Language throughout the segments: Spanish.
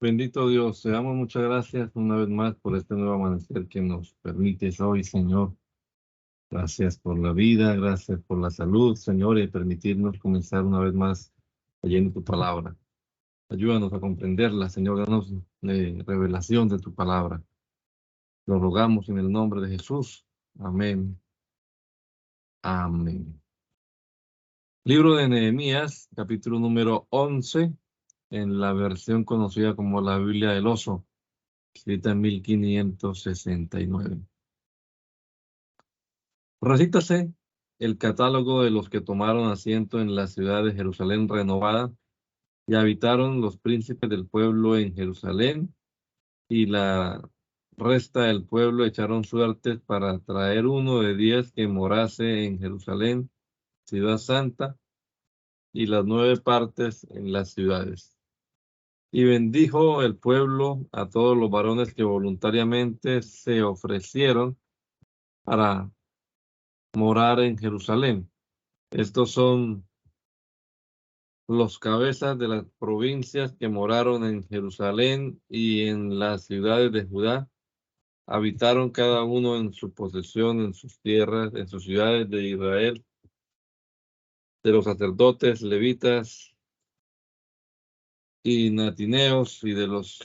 Bendito Dios, te damos muchas gracias una vez más por este nuevo amanecer que nos permites hoy, Señor. Gracias por la vida, gracias por la salud, Señor, y permitirnos comenzar una vez más leyendo tu palabra. Ayúdanos a comprenderla, Señor, danos revelación de tu palabra. Lo rogamos en el nombre de Jesús. Amén. Amén. Libro de Nehemías, capítulo número 11, en la versión conocida como la Biblia del Oso, escrita en 1569. Recítase el catálogo de los que tomaron asiento en la ciudad de Jerusalén renovada y habitaron los príncipes del pueblo en Jerusalén, y la resta del pueblo echaron suertes para traer uno de 10 que morase en Jerusalén, ciudad santa, y las 9 partes en las ciudades. Y bendijo el pueblo a todos los varones que voluntariamente se ofrecieron para morar en Jerusalén. Estos son los cabezas de las provincias que moraron en Jerusalén y en las ciudades de Judá. Habitaron cada uno en su posesión, en sus tierras, en sus ciudades de Israel, de los sacerdotes, levitas y natineos, y de los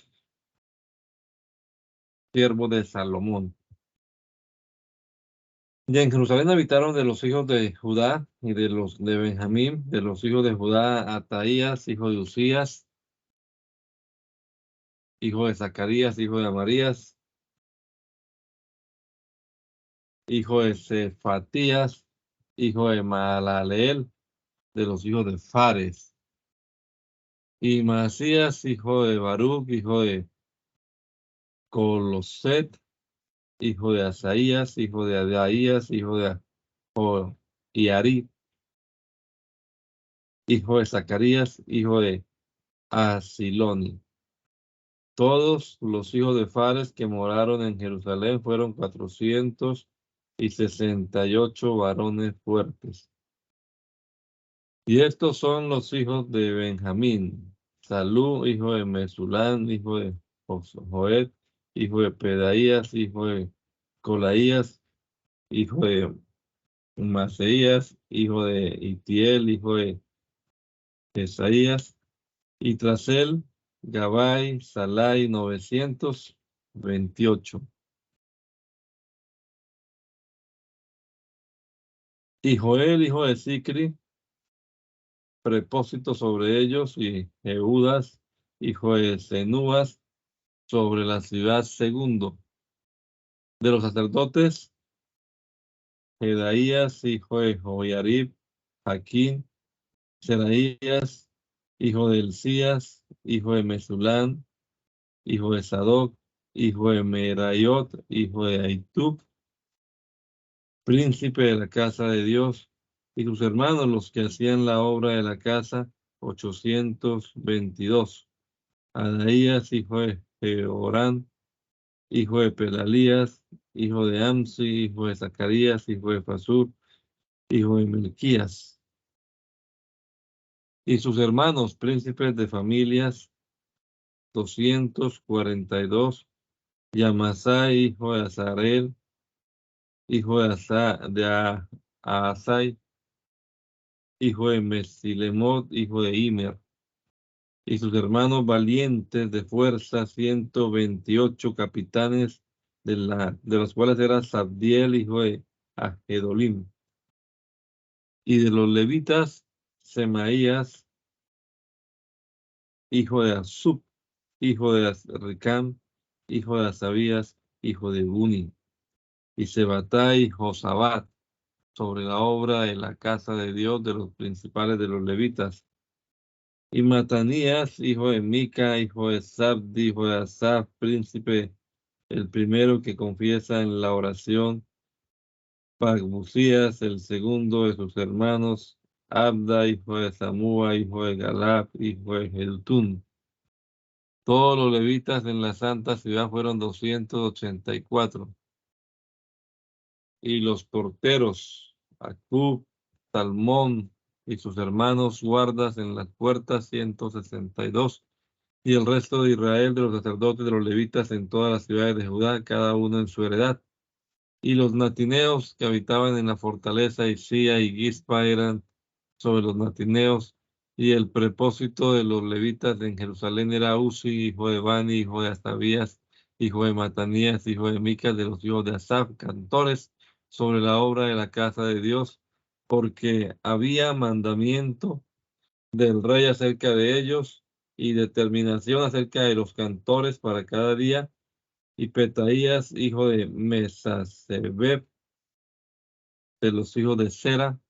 siervos de Salomón. Y en Jerusalén habitaron de los hijos de Judá y de los de Benjamín, de los hijos de Judá, Ataías, hijo de Usías, hijo de Zacarías, hijo de Amarías, hijo de Cefatías, hijo de Malaleel, de los hijos de Fares, y Masías, hijo de Baruch, hijo de Coloset, hijo de Asaías, hijo de Adaías, hijo de Iarib, hijo de Zacarías, hijo de Asiloni. Todos los hijos de Fares que moraron en Jerusalén fueron 468 varones fuertes. Y estos son los hijos de Benjamín: Salú, hijo de Mesulán, hijo de Joed, hijo de Pedaías, hijo de Colaías, hijo de Maseías, hijo de Itiel, hijo de Esaías, y tras él Gabai, Salai, 928. Y Joel, hijo de Sicri, prepósito sobre ellos, y Jeudas, hijo de Cenúas, sobre la ciudad segundo. De los sacerdotes, Jedaías, hijo de Joiarib, Jaquín, Seraías, hijo de Elías, hijo de Mesulán, hijo de Sadoc, hijo de Merayot, hijo de Ahitub, príncipe de la casa de Dios, y sus hermanos, los que hacían la obra de la casa, 822. Adaías, hijo de Jeorán, hijo de Pelalías, hijo de Amsi, hijo de Zacarías, hijo de Fasur, hijo de Melquías. Y sus hermanos, príncipes de familias, 242. Y Amasai, hijo de Azarel, hijo de Asai, hijo de Mesilemot, hijo de Imer. Y sus hermanos valientes de fuerza, 128 capitanes, de los cuales era Sabdiel, hijo de Agedolim. Y de los levitas, Semaías, hijo de Asub, hijo de Ricam, hijo de Asabías, hijo de Buni. Y Sebatai y Josabat, sobre la obra de la casa de Dios, de los principales de los levitas. Y Matanías, hijo de Mica, hijo de Sabdi, hijo de Asaf, príncipe, el primero que confiesa en la oración. Pagbucías, el segundo de sus hermanos. Abda, hijo de Samúa, hijo de Galab, hijo de Jedutún. Todos los levitas en la santa ciudad fueron 284. Y los porteros, Acub, Salmón y sus hermanos guardas en las puertas, 162. y el resto de Israel, de los sacerdotes, de los levitas en todas las ciudades de Judá, cada uno en su heredad. Y los natineos que habitaban en la fortaleza Isía y Gizpa eran sobre los natineos, y el prepósito de los levitas en Jerusalén era Uzi, hijo de Bani, hijo de Astabías, hijo de Matanías, hijo de Micas, de los hijos de Asaf, cantores sobre la obra de la casa de Dios, porque había mandamiento del rey acerca de ellos y determinación acerca de los cantores para cada día. Y Petaías, hijo de Mesasebeb, de los hijos de Sera,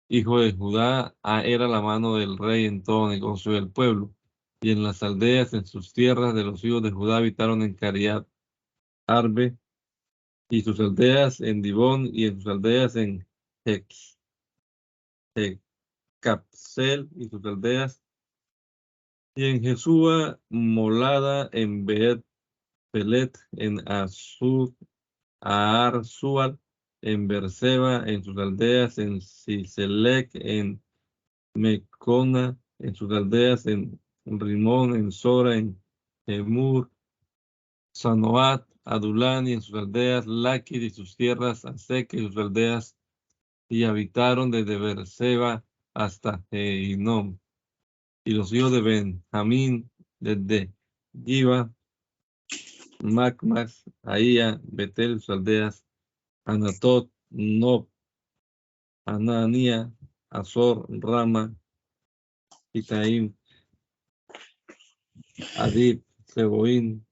hijo de Judá, era la mano del rey en todo negocio del pueblo. Y en las aldeas, en sus tierras de los hijos de Judá, habitaron en Cariat Arbe, y sus aldeas en Dibón, y en sus aldeas en Capsel, y sus aldeas, y en Jesúa, Molada, en Beet Pelet, en Arsual, en Berseba, en sus aldeas, en Siselec, en Mecona, en sus aldeas, en Rimón, en Sora, en Emur, Sanoat, Adulán y en sus aldeas, Laquid y sus tierras, Asec y sus aldeas, y habitaron desde Berseba hasta Heinom. Y los hijos de Benjamín, desde Giva, Macmas, Ahía, Betel, sus aldeas, Anatot, Nob, Ananía, Azor, Rama, Itaim, Adib, Seboín,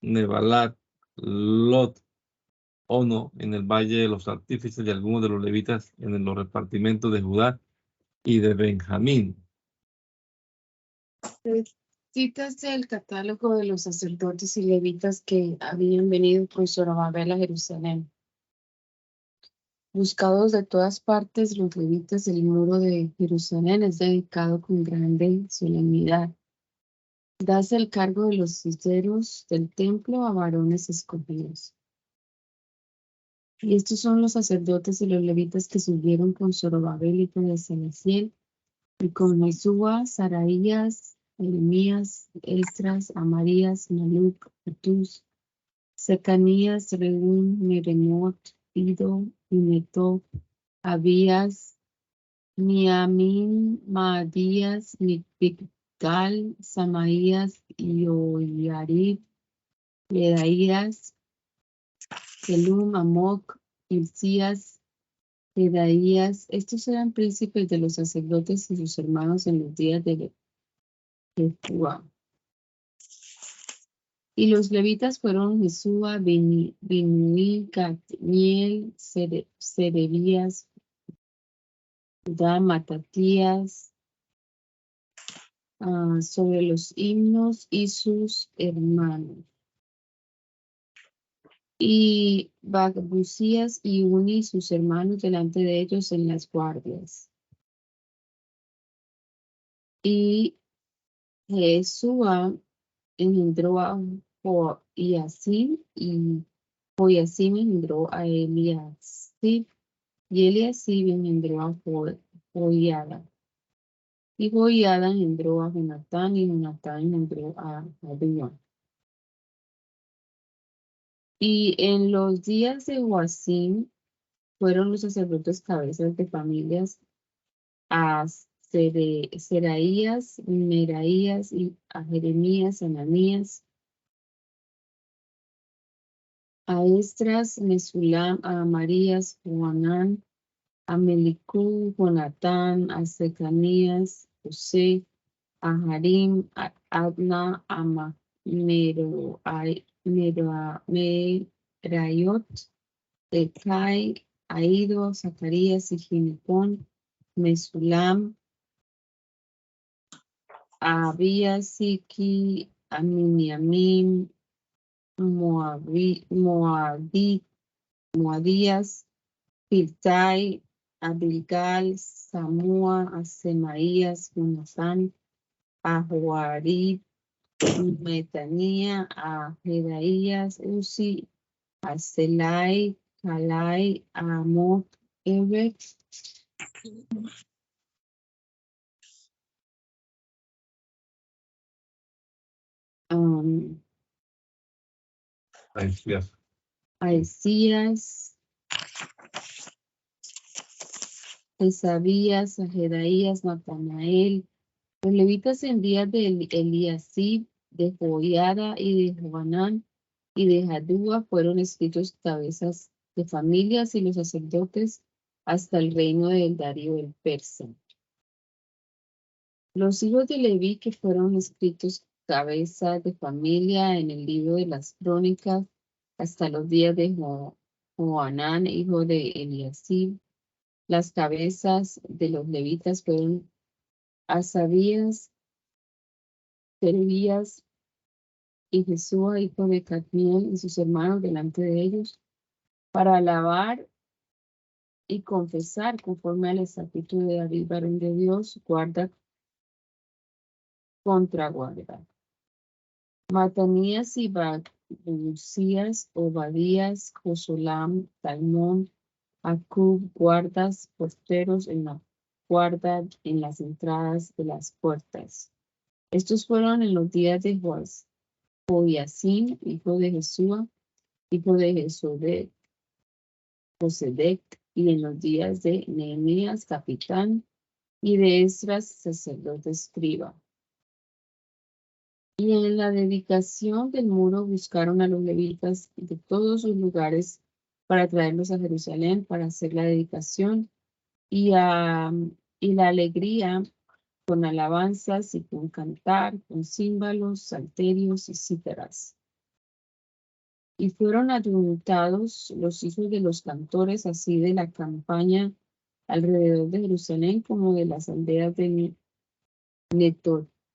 Nebalat, Lot, Ono, en el valle de los artífices, y algunos de los levitas en los repartimentos de Judá y de Benjamín. Citas del catálogo de los sacerdotes y levitas que habían venido con Zorobabel a Jerusalén. Buscados de todas partes, los levitas del muro de Jerusalén es dedicado con grande solemnidad. Dase el cargo de los sisteros del templo a varones escogidos. Y estos son los sacerdotes y los levitas que subieron con Zorobabel y con Salatiel, y con Jesúa, Saraías, Jeremías, Esdras, Amarías, Maluc, Atús, Secanías, Reún, Meremot, Ido, Ineto, Abías, Miamín, Maadías, Micpical, Samaías, Ioyarib, Ledaías, Kelum, Amoc, Hilcías, Pedaías. Estos eran príncipes de los sacerdotes y sus hermanos en los días de Jesúa. Y los levitas fueron Jesúa, Binuí, Cadmiel, Serebías, Judá, Matatías, sobre los himnos y sus hermanos. Y Bagbucías y Uni, sus hermanos, delante de ellos en las guardias. Y Jesúa engendró a Joiacim, y Joiacim engendró a Eliasib, y Eliasib engendró a Joiada. Y Joiada engendró a Jonatán, y Jonatán engendró a Abías. Y en los días de Joacim fueron los sacerdotes cabezas de familias a Seraías, Meraías, y a Jeremías, Ananías, a Esdras, Mesulam, a Amarías, Joanán, a Melicú, Jonatán, a Secanías, José, a Harim, a Adna, a Merayot, Ecai, Aido, Zacarías y Ginepón, Mesulam, a Abías, Siki, a Miniamim, Moadías, Piltai, a Bilgal, Samúa, a Semaías, Jonatán, a Joarib, Metanía, a Jedaías, Uzi, a Selai, Calai, a Amot, Ebed, um, Ahí sí. Aesías, Esabías, a Jedaías, Natanael. Los levitas en días de Eliasib, de Joiada y de Johanán y de Jadúa fueron escritos cabezas de familias y los sacerdotes hasta el reino del Darío el persa. Los hijos de Leví que fueron escritos cabezas de familia en el libro de las crónicas hasta los días de Johanán, hijo de Eliasib. Las cabezas de los levitas fueron Asabías, Serebías y Jesúa, hijo de Cadmiel, y sus hermanos delante de ellos, para alabar y confesar conforme al estatuto de David, varón de Dios, guarda contra guarda. Matanías y Bucías, Obadías, Josolam, Talmón, Acub, guardas, porteros en la guarda en las entradas de las puertas. Estos fueron en los días de Joiacim, hijo de Jesúa, hijo de Josedec, y en los días de Nehemías, capitán, y de Esdras, sacerdote escriba. Y en la dedicación del muro buscaron a los levitas de todos sus lugares para traerlos a Jerusalén para hacer la dedicación y la alegría con alabanzas y con cantar, con címbalos, salterios y cítaras. Y fueron ayuntados los hijos de los cantores, así de la campaña alrededor de Jerusalén como de las aldeas de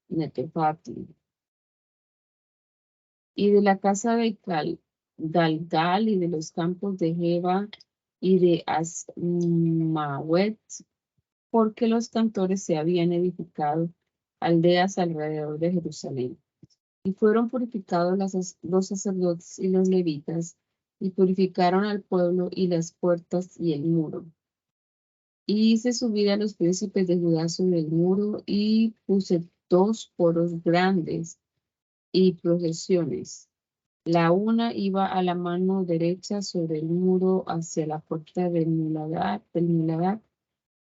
Netofati. Y de la casa de Galgal y de los campos de Jeba y de Asmawet, porque los cantores se habían edificado aldeas alrededor de Jerusalén. Y fueron purificados los sacerdotes y los levitas, y purificaron al pueblo y las puertas y el muro. Y hice subir a los príncipes de Judá sobre el muro, y puse 2 foros grandes y procesiones. La una iba a la mano derecha sobre el muro hacia la puerta del muladar,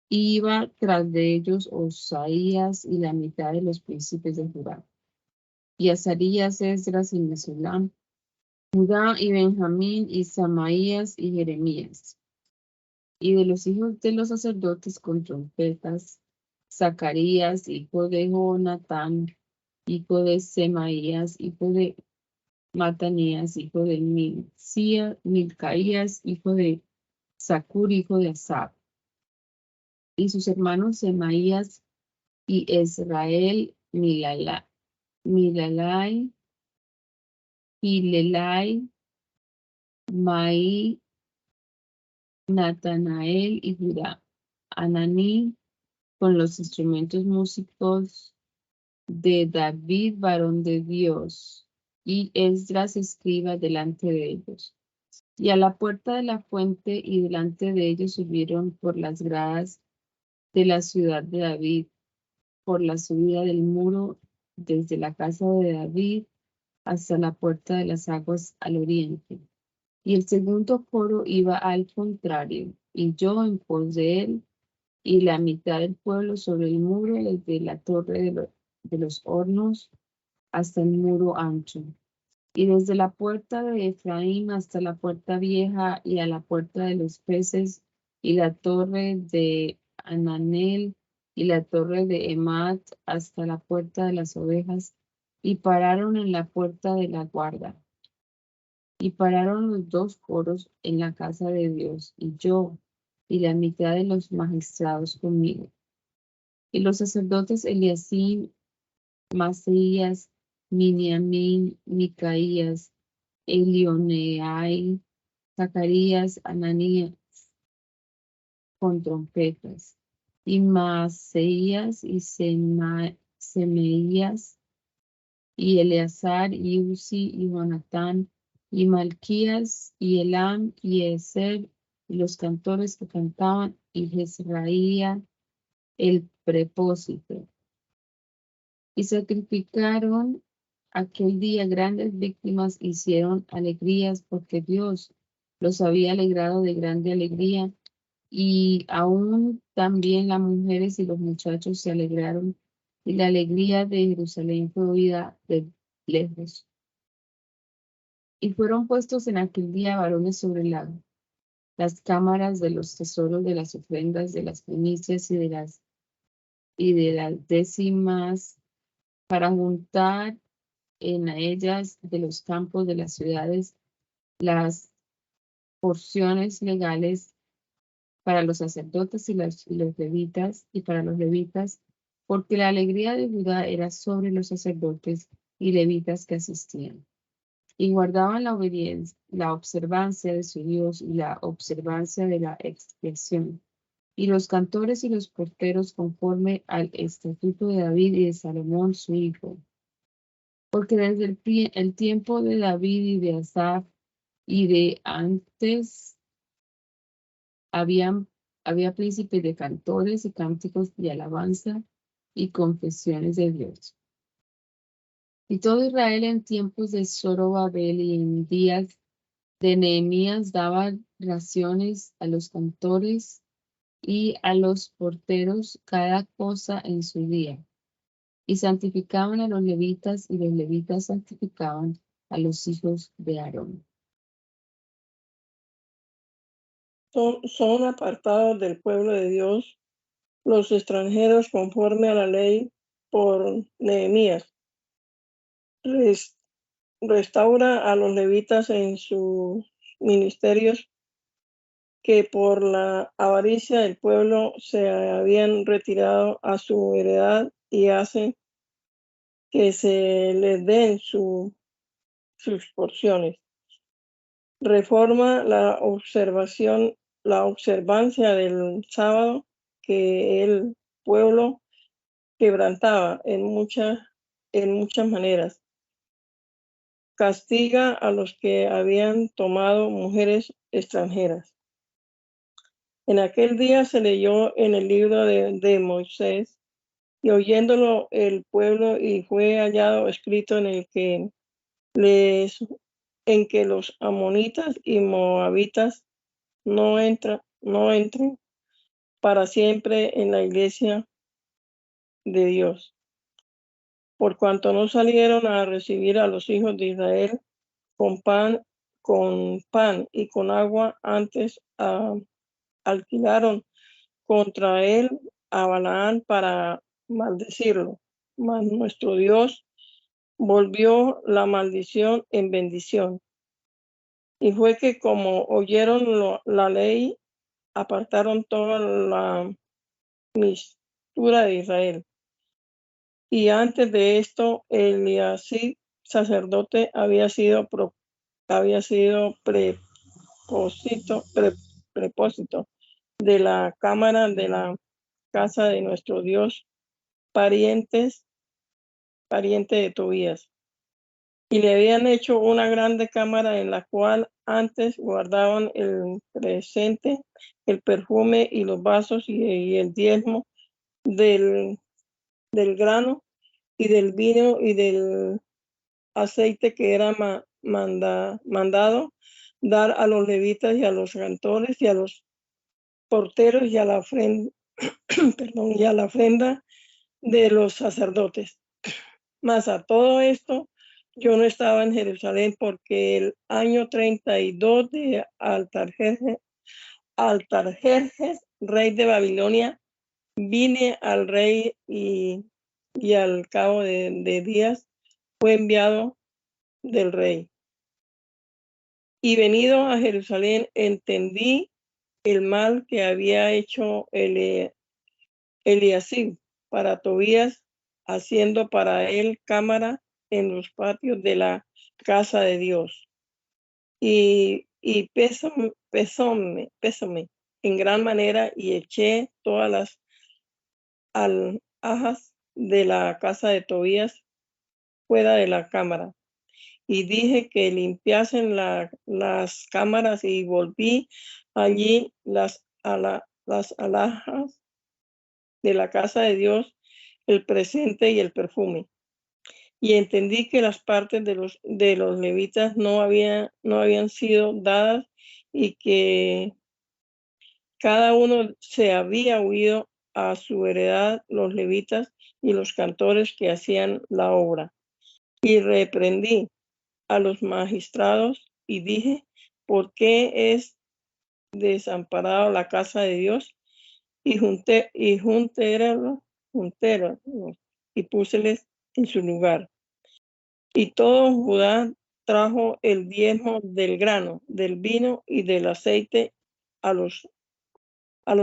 y iba tras de ellos Osaías y la mitad de los príncipes de Judá. Y Azarías, Esdras y Mesulam, Judá y Benjamín y Samaías y Jeremías. Y de los hijos de los sacerdotes con trompetas, Zacarías, hijo de Jonatán, hijo de Semaías, hijo de Matanías, hijo de Milcaías, hijo de Zacur, hijo de Asaf. Y sus hermanos Semaías y Israel, Milalai, Hilelai, Maí, Natanael y Judá. Ananí con los instrumentos músicos de David, varón de Dios, y Esdras escriba delante de ellos. Y a la puerta de la fuente y delante de ellos subieron por las gradas de la ciudad de David, por la subida del muro desde la casa de David hasta la puerta de las aguas al oriente. Y el segundo coro iba al contrario, y yo en pos de él, y la mitad del pueblo sobre el muro, desde la torre de los hornos hasta el muro ancho. Y desde la puerta de Efraín hasta la puerta vieja y a la puerta de los peces, y la torre de Ananel y la torre de Emat hasta la puerta de las ovejas, y pararon en la puerta de la guarda. Y pararon los 2 coros en la casa de Dios, y yo, y la mitad de los magistrados conmigo. Y los sacerdotes Eliasib, Maasías, Miniamín, Micaías, Elioneai, Zacarías, Ananías, con trompetas, y Maaseías y Semeías, y Eleazar, y Uzi, y Jonatán, y Malquías, y Elam, y Ezer, y los cantores que cantaban, y Jezraía, el prepósito. Y sacrificaron Aquel día grandes víctimas hicieron alegrías porque Dios los había alegrado de grande alegría, y aún también las mujeres y los muchachos se alegraron, y la alegría de Jerusalén fue oída de lejos. Y fueron puestos en aquel día varones sobre las cámaras de los tesoros de las ofrendas, de las primicias y de las décimas, para juntar en ellas de los campos de las ciudades las porciones legales para los sacerdotes y los levitas, y para los levitas, porque la alegría de Judá era sobre los sacerdotes y levitas que asistían, y guardaban la obediencia, la observancia de su Dios y la observancia de la expiación. Y los cantores y los porteros conforme al estatuto de David y de Salomón su hijo. Porque desde el tiempo de David y de Asaf y de antes había príncipes de cantores y cánticos de alabanza y confesiones de Dios. Y todo Israel en tiempos de Zorobabel y en días de Nehemías daba raciones a los cantores y a los porteros cada cosa en su día. Y santificaban a los levitas, y los levitas santificaban a los hijos de Aarón. Son apartados del pueblo de Dios los extranjeros conforme a la ley por Nehemías. Restaura a los levitas en sus ministerios que por la avaricia del pueblo se habían retirado a su heredad, y hace que se les den sus porciones. Reforma la observancia del sábado que el pueblo quebrantaba en muchas maneras. Castiga a los que habían tomado mujeres extranjeras. En aquel día se leyó en el libro de Moisés, y oyéndolo el pueblo, y fue hallado escrito en que los amonitas y moabitas no entren para siempre en la iglesia de Dios, por cuanto no salieron a recibir a los hijos de Israel con pan y con agua, antes alquilaron contra él a Balaán para maldecirlo. Mas nuestro Dios volvió la maldición en bendición. Y fue que como oyeron la ley, apartaron toda la mistura de Israel. Y antes de esto, Eliasib, sacerdote, había sido prepósito de la cámara de la casa de nuestro Dios, pariente de Tobías. Y le habían hecho una grande cámara en la cual antes guardaban el presente, el perfume y los vasos y el diezmo del grano y del vino y del aceite que era mandado dar a los levitas y a los cantores y a los porteros y a la ofrenda, y a la ofrenda de los sacerdotes. Mas a todo esto yo no estaba en Jerusalén, porque el año 32 de Artajerjes, rey de Babilonia, vine al rey, y al cabo de días fue enviado del rey. Y venido a Jerusalén, entendí el mal que había hecho Eliasib para Tobías, haciendo para él cámara en los patios de la casa de Dios. Y pesóme en gran manera, y eché todas las alhajas de la casa de Tobías fuera de la cámara. Y dije que limpiasen las cámaras, y volví allí las alhajas de la casa de Dios, el presente y el perfume. Y entendí que las partes de los levitas no habían sido dadas y que cada uno se había huido a su heredad, los levitas y los cantores que hacían la obra. Y reprendí a los magistrados y dije, ¿por qué es desamparado la casa de Dios? Y junté y púseles en su lugar. Y todo Judá trajo el diezmo del grano, del vino y del aceite a los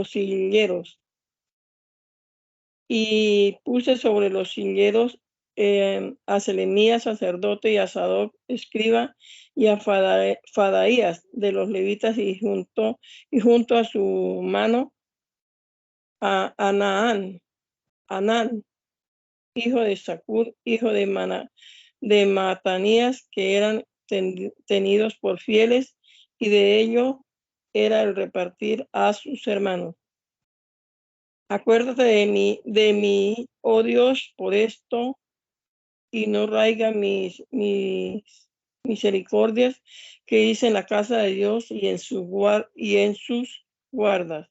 silleros. Y puse sobre los silleros a Selemías, sacerdote, y a Sadoc, escriba, y a Fadaías de los levitas, y junto a su mano a Anán, hijo de Zacur, hijo de Matanías, que eran tenidos por fieles, y de ello era el repartir a sus hermanos. Acuérdate de mí, oh Dios, por esto, y no raiga mis misericordias que hice en la casa de Dios y en sus guardas.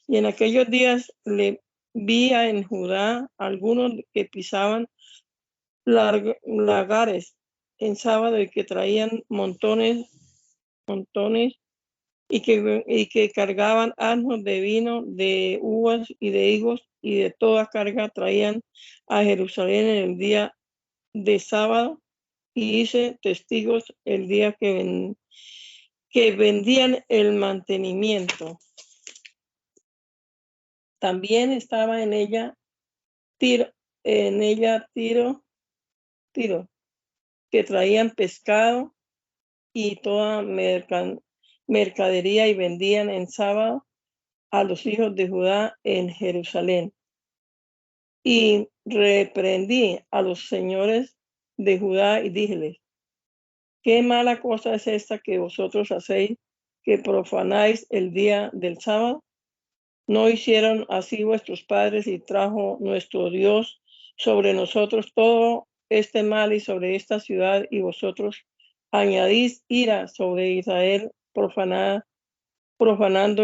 Y en aquellos días le vi en Judá algunos que pisaban lagares en sábado y que traían montones y que cargaban asnos de vino, de uvas y de higos, y de toda carga traían a Jerusalén en el día de sábado, y hice testigos el día que vendían el mantenimiento. También estaba en ella Tiro, que traían pescado y toda mercadería, y vendían en sábado a los hijos de Judá en Jerusalén. Y reprendí a los señores de Judá y díjeles, ¿qué mala cosa es esta que vosotros hacéis, que profanáis el día del sábado? ¿No hicieron así vuestros padres, y trajo nuestro Dios sobre nosotros todo este mal y sobre esta ciudad, y vosotros añadís ira sobre Israel profanando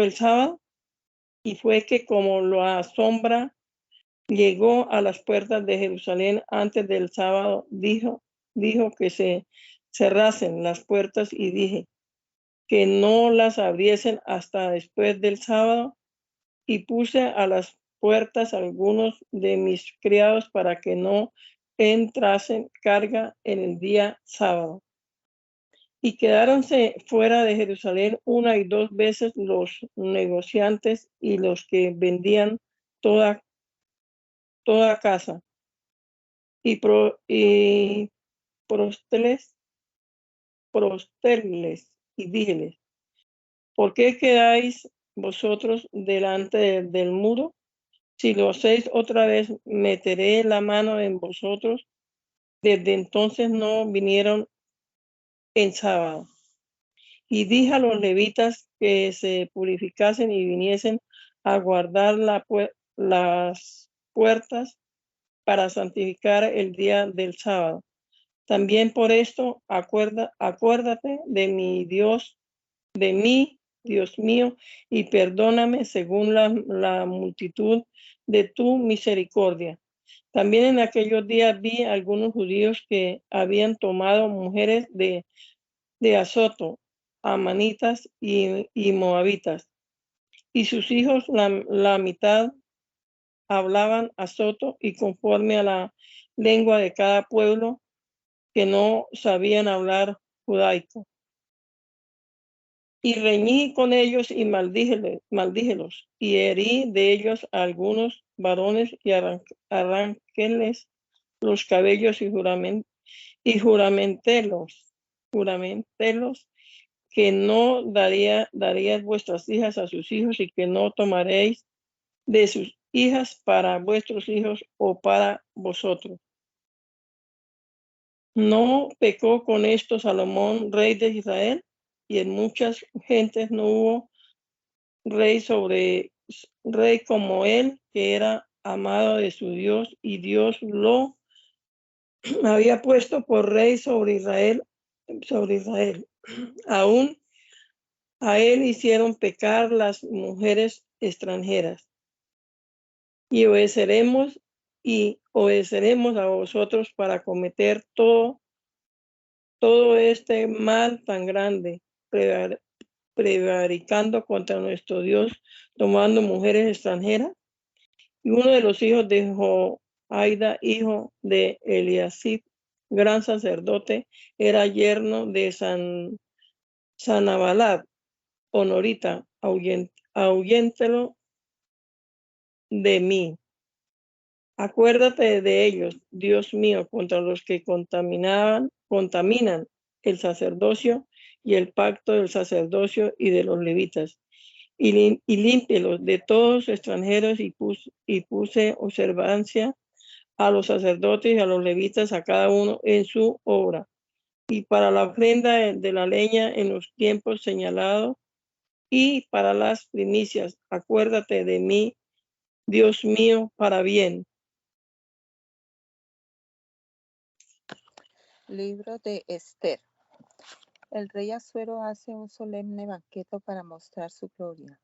el sábado? Y fue que como la sombra llegó a las puertas de Jerusalén antes del sábado, dijo que se cerrasen las puertas, y dije que no las abriesen hasta después del sábado, y puse a las puertas algunos de mis criados para que no entrasen carga en el día sábado. Y quedáronse fuera de Jerusalén 1 y 2 veces los negociantes y los que vendían toda casa. Y prosterles y díjeles, ¿por qué quedáis vosotros delante del muro? Si lo hacéis otra vez, meteré la mano en vosotros. Desde entonces no vinieron en sábado. Y dije a los levitas que se purificasen y viniesen a guardar las puertas para santificar el día del sábado. También por esto acuérdate de mi Dios, de mí, Dios mío, y perdóname según la multitud de tu misericordia. También en aquellos días vi algunos judíos que habían tomado mujeres de Azoto, amanitas y moabitas, y sus hijos la mitad hablaban azoto, y conforme a la lengua de cada pueblo, que no sabían hablar judaico. Y reñí con ellos y maldíjelos, y herí de ellos a algunos varones, y arranquéles los cabellos, y juramentélos que no daríais vuestras hijas a sus hijos, y que no tomaréis de sus hijas para vuestros hijos o para vosotros. ¿No pecó con esto Salomón, rey de Israel? Y en muchas gentes no hubo rey como él, que era amado de su Dios, y Dios lo había puesto por rey sobre Israel. Aún a él hicieron pecar las mujeres extranjeras. Y obedeceremos a vosotros para cometer todo este mal tan grande, prevaricando contra nuestro Dios, tomando mujeres extranjeras. Y uno de los hijos de Joaida, hijo de Eliasib, gran sacerdote, era yerno de Sanabalad, honorita, ahuyéntelo de mí. Acuérdate de ellos, Dios mío, contra los que contaminan el sacerdocio y el pacto del sacerdocio y de los levitas, y límpielos de todos extranjeros, y puse observancia a los sacerdotes y a los levitas, a cada uno en su obra, y para la ofrenda de la leña en los tiempos señalados, y para las primicias. Acuérdate de mí, Dios mío, para bien. Libro de Esther. El rey Asuero hace un solemne banquete para mostrar su gloria,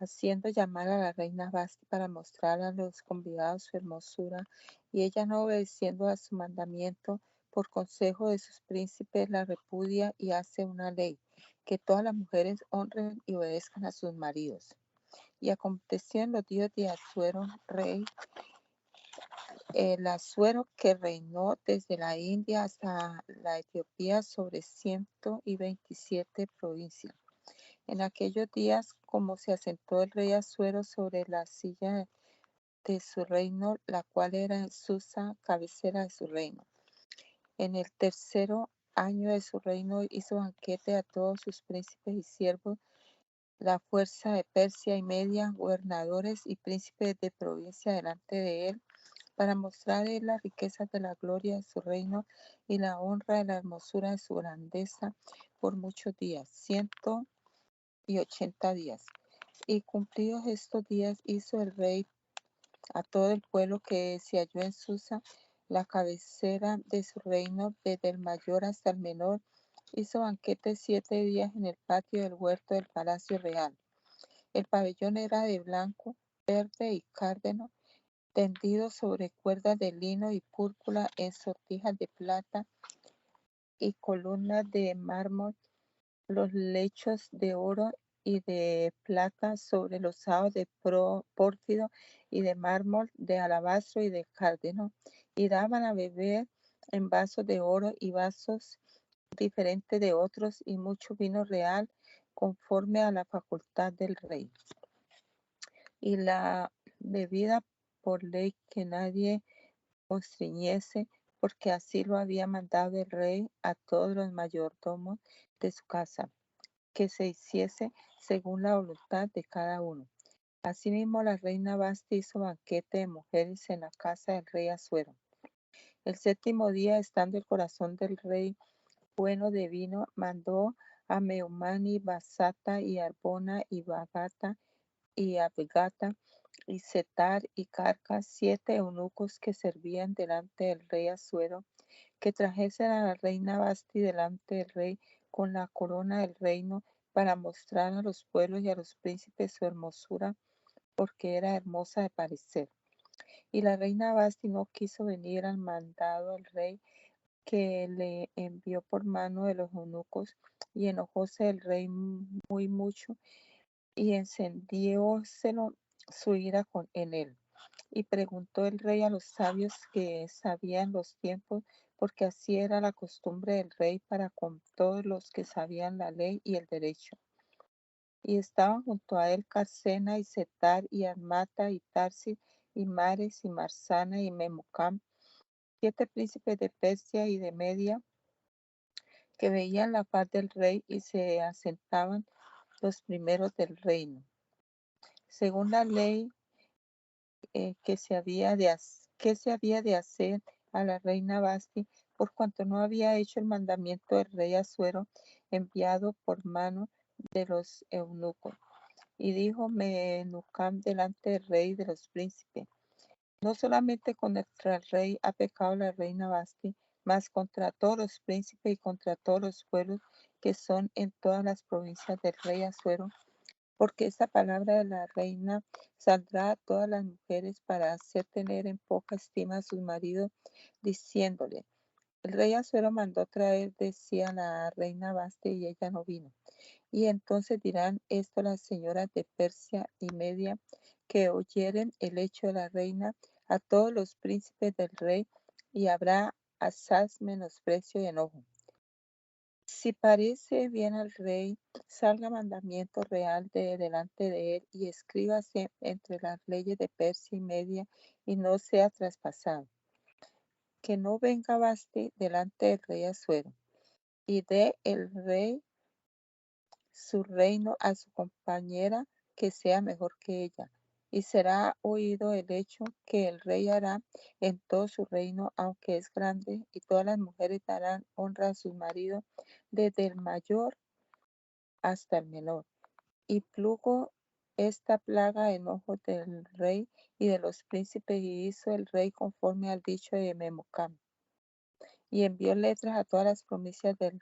haciendo llamar a la reina Vasti para mostrar a los convidados su hermosura, y ella, no obedeciendo a su mandamiento, por consejo de sus príncipes la repudia y hace una ley, que todas las mujeres honren y obedezcan a sus maridos. Y aconteció en los días de Asuero, rey, el Asuero, que reinó desde la India hasta la Etiopía sobre 127 provincias. En aquellos días, como se asentó el rey Asuero sobre la silla de su reino, la cual era en Susa, cabecera de su reino. En el tercero año de su reino hizo banquete a todos sus príncipes y siervos, la fuerza de Persia y Media, gobernadores y príncipes de provincia delante de él, para mostrar él las riquezas de la gloria de su reino y la honra de la hermosura de su grandeza por muchos días, 180 días. Y cumplidos estos días hizo el rey a todo el pueblo que se halló en Susa, la cabecera de su reino, desde el mayor hasta el menor. Hizo banquete 7 días en el patio del huerto del palacio real. El pabellón era de blanco, verde y cárdeno, tendido sobre cuerdas de lino y púrpura en sortijas de plata y columnas de mármol, los lechos de oro y de plata sobre losados de pórfido y de mármol, de alabastro y de cárdeno, y daban a beber en vasos de oro y vasos diferentes de otros, y mucho vino real, conforme a la facultad del rey. Y la bebida por ley, que nadie constriñese, porque así lo había mandado el rey a todos los mayordomos de su casa, que se hiciese según la voluntad de cada uno. Asimismo, la reina Vasti hizo banquete de mujeres en la casa del rey Asuero. El séptimo día, estando el corazón del rey bueno de vino, mandó a Meumani, Basata y Arbona y Bagata y Abgata y Setar y Carcas, 7 eunucos que servían delante del rey Asuero, que trajesen a la reina Vasti delante del rey con la corona del reino, para mostrar a los pueblos y a los príncipes su hermosura, porque era hermosa de parecer. Y la reina Vasti no quiso venir al mandado del rey, que le envió por mano de los eunucos, y enojóse el rey muy mucho, y encendióselo su ira en él. Y preguntó el rey a los sabios que sabían los tiempos, porque así era la costumbre del rey para con todos los que sabían la ley y el derecho. Y estaban junto a él Carsena y Setar y Admata y Tarsis y Mares y Marsana y Memucam, 7 príncipes de Persia y de Media, que veían la paz del rey y se asentaban los primeros del reino, según la ley que se había de hacer a la reina Vasti, por cuanto no había hecho el mandamiento del rey Asuero, enviado por mano de los eunucos. Y dijo Memucam delante del rey de los príncipes: No solamente contra el rey ha pecado la reina Vasti, mas contra todos los príncipes y contra todos los pueblos que son en todas las provincias del rey Asuero, porque esta palabra de la reina saldrá a todas las mujeres para hacer tener en poca estima a sus maridos, diciéndole: el rey Asuero mandó traer, decía la reina Vasti, y ella no vino. Y entonces dirán esto las señoras de Persia y Media, que oyeren el hecho de la reina, a todos los príncipes del rey, y habrá asaz menosprecio y enojo. Si parece bien al rey, salga mandamiento real de delante de él, y escríbase entre las leyes de Persia y Media, y no sea traspasado. Que no venga Vasti delante del rey Asuero, y dé el rey su reino a su compañera que sea mejor que ella, y será oído el hecho que el rey hará en todo su reino, aunque es grande, y todas las mujeres darán honra a sus maridos, desde el mayor hasta el menor. Y plugo esta plaga en ojos del rey y de los príncipes, y hizo el rey conforme al dicho de Memocán. Y envió letras a todas las provincias del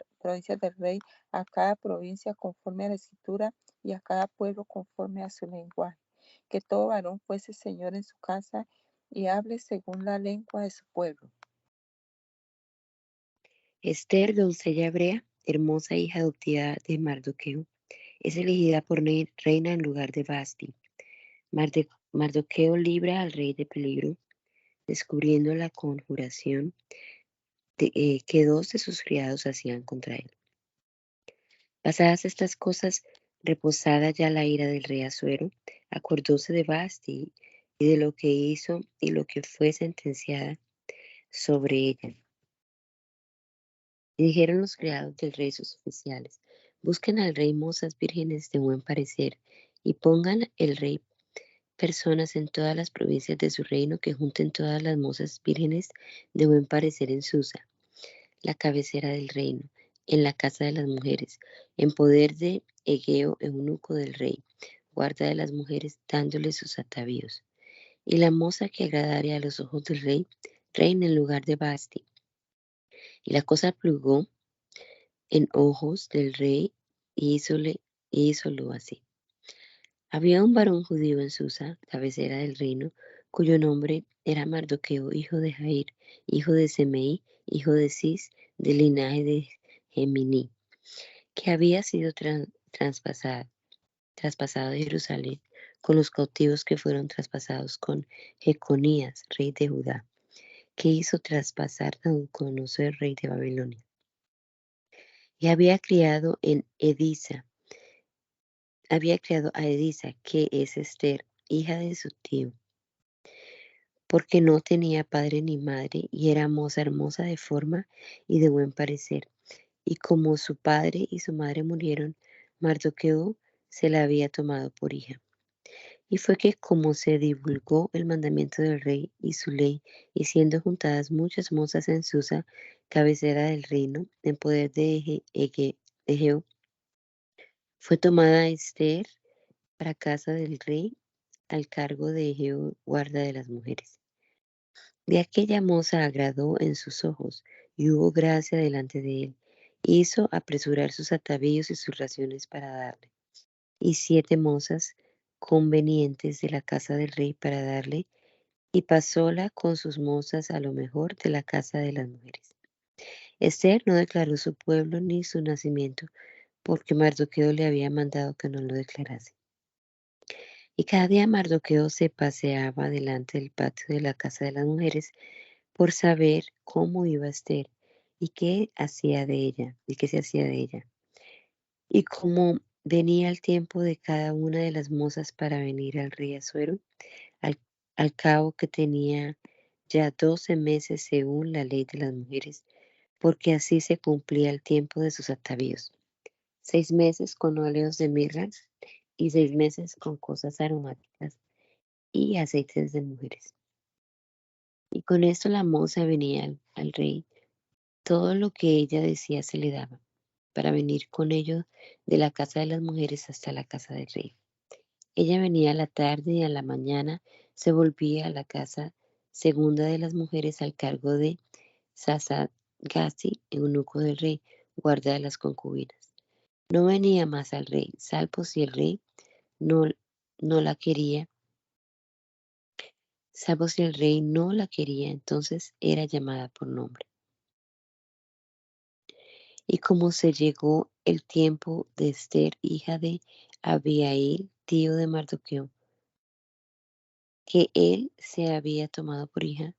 rey, a cada provincia conforme a la escritura, y a cada pueblo conforme a su lenguaje, que todo varón fuese señor en su casa y hable según la lengua de su pueblo. Esther, doncella hebrea, hermosa hija adoptiva de Mardoqueo, es elegida por reina en lugar de Vasti. Mardoqueo libra al rey de peligro, descubriendo la conjuración que 2 de sus criados hacían contra él. Pasadas estas cosas, reposada ya la ira del rey Asuero, acordóse de Vasti y de lo que hizo y lo que fue sentenciada sobre ella. Y dijeron los criados del rey sus oficiales: busquen al rey mozas vírgenes de buen parecer, y pongan el rey personas en todas las provincias de su reino que junten todas las mozas vírgenes de buen parecer en Susa, la cabecera del reino, en la casa de las mujeres, en poder de Egeo, eunuco del rey, guarda de las mujeres, dándoles sus atavíos. Y la moza que agradare a los ojos del rey, reina en lugar de Vasti. Y la cosa plugó en ojos del rey, y hízolo así. Había un varón judío en Susa, cabecera del reino, cuyo nombre era Mardoqueo, hijo de Jair, hijo de Semei, hijo de Cis, del linaje de Gemini, que había sido traspasado de Jerusalén con los cautivos que fueron traspasados con Jeconías, rey de Judá, que hizo traspasar Nabucodonosor, rey de Babilonia. Y había criado a Edisa, que es Esther, hija de su tío, porque no tenía padre ni madre, y era moza hermosa de forma y de buen parecer. Y como su padre y su madre murieron, Mardoqueo se la había tomado por hija. Y fue que, como se divulgó el mandamiento del rey y su ley, y siendo juntadas muchas mozas en Susa, cabecera del reino, en poder de Egeo, fue tomada Esther para casa del rey, al cargo de Egeo, guarda de las mujeres. De aquella moza agradó en sus ojos, y hubo gracia delante de él. Hizo apresurar sus atavíos y sus raciones para darle. Y 7 mozas convenientes de la casa del rey para darle, y pasóla con sus mozas a lo mejor de la casa de las mujeres. Esther no declaró su pueblo ni su nacimiento, porque Mardoqueo le había mandado que no lo declarase. Y cada día Mardoqueo se paseaba delante del patio de la casa de las mujeres por saber cómo iba Esther y qué hacía de ella, y qué se hacía de ella. Y como venía el tiempo de cada una de las mozas para venir al rey Asuero, al cabo que tenía ya 12 meses según la ley de las mujeres, porque así se cumplía el tiempo de sus atavíos. 6 meses con óleos de mirra y 6 meses con cosas aromáticas y aceites de mujeres. Y con esto la moza venía al rey, todo lo que ella decía se le daba, para venir con ello de la casa de las mujeres hasta la casa del rey. Ella venía a la tarde y a la mañana se volvía a la casa segunda de las mujeres al cargo de Sasagasi, eunuco del rey, guarda de las concubinas. No venía más al rey, salvo si el rey no la quería. Salvo si el rey no la quería, entonces era llamada por nombre. Y como se llegó el tiempo de Esther, hija de Abihail, tío de Mardoqueo, que él se había tomado por hija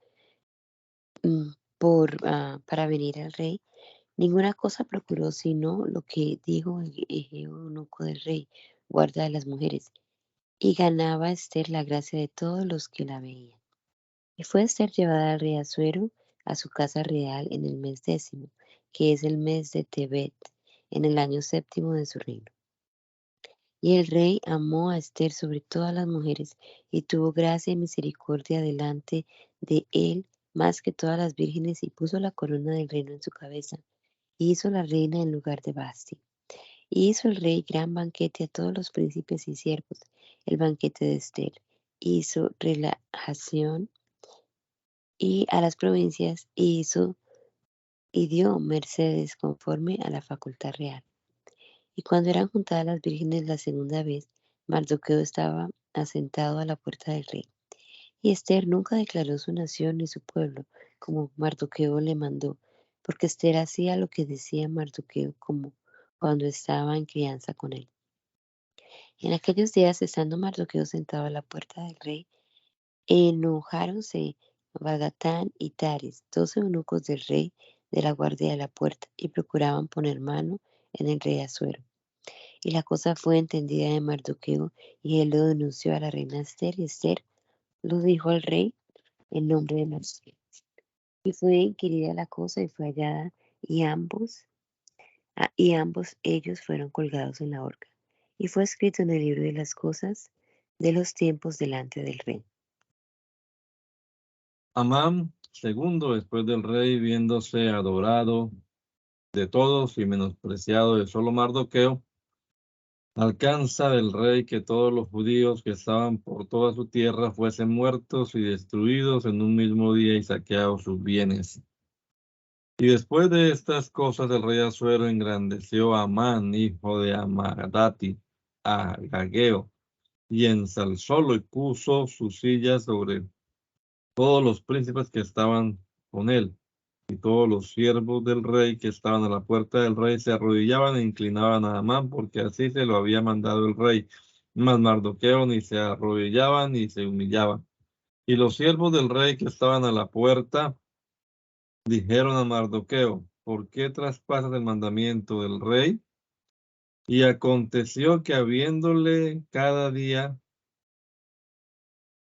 para venir al rey, ninguna cosa procuró sino lo que dijo Egeo, eunuco del rey, guarda de las mujeres, y ganaba Esther la gracia de todos los que la veían. Y fue Esther llevada al rey Asuero a su casa real en el mes 10º, que es el mes de Tebet, en el año 7º de su reino. Y el rey amó a Esther sobre todas las mujeres, y tuvo gracia y misericordia delante de él más que todas las vírgenes, y puso la corona del reino en su cabeza, y hizo la reina en lugar de Basti. Y hizo el rey gran banquete a todos los príncipes y siervos, el banquete de Esther. Hizo relajación y a las provincias, y dio mercedes conforme a la facultad real. Y cuando eran juntadas las vírgenes la segunda vez, Mardoqueo estaba asentado a la puerta del rey. Y Esther nunca declaró su nación ni su pueblo, como Mardoqueo le mandó, porque Esther hacía lo que decía Mardoqueo, como cuando estaba en crianza con él. En aquellos días, estando Mardoqueo sentado a la puerta del rey, enojáronse Bagatán y Tares, 2 eunucos del rey, de la guardia de la puerta, y procuraban poner mano en el rey Asuero. Y la cosa fue entendida de Mardoqueo, y él lo denunció a la reina Esther, y Esther lo dijo al rey en nombre de Mardoqueo. Y fue inquirida la cosa, y fue hallada, y ambos ellos fueron colgados en la horca. Y fue escrito en el libro de las cosas de los tiempos delante del rey. Amán, segundo después del rey, viéndose adorado de todos y menospreciado de solo Mardoqueo, alcanza del rey que todos los judíos que estaban por toda su tierra fuesen muertos y destruidos en un mismo día y saqueados sus bienes. Y después de estas cosas, el rey Asuero engrandeció a Amán, hijo de Amadati, a Agageo, y ensalzólo y puso su silla sobre todos los príncipes que estaban con él. Y todos los siervos del rey que estaban a la puerta del rey se arrodillaban e inclinaban a Amán, porque así se lo había mandado el rey. Mas Mardoqueo ni se arrodillaba ni se humillaba. Y los siervos del rey que estaban a la puerta dijeron a Mardoqueo: ¿por qué traspasas el mandamiento del rey? Y aconteció que habiéndole cada día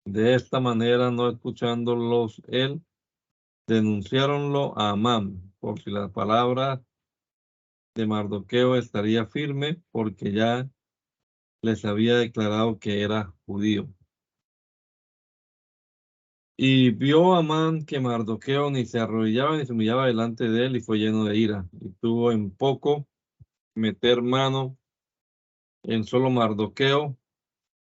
de esta manera, no escuchándolos él, denunciáronlo a Amán, por si la palabra de Mardoqueo estaría firme, porque ya les había declarado que era judío. Y vio Amán que Mardoqueo ni se arrodillaba ni se humillaba delante de él, y fue lleno de ira, y tuvo en poco meter mano en solo Mardoqueo,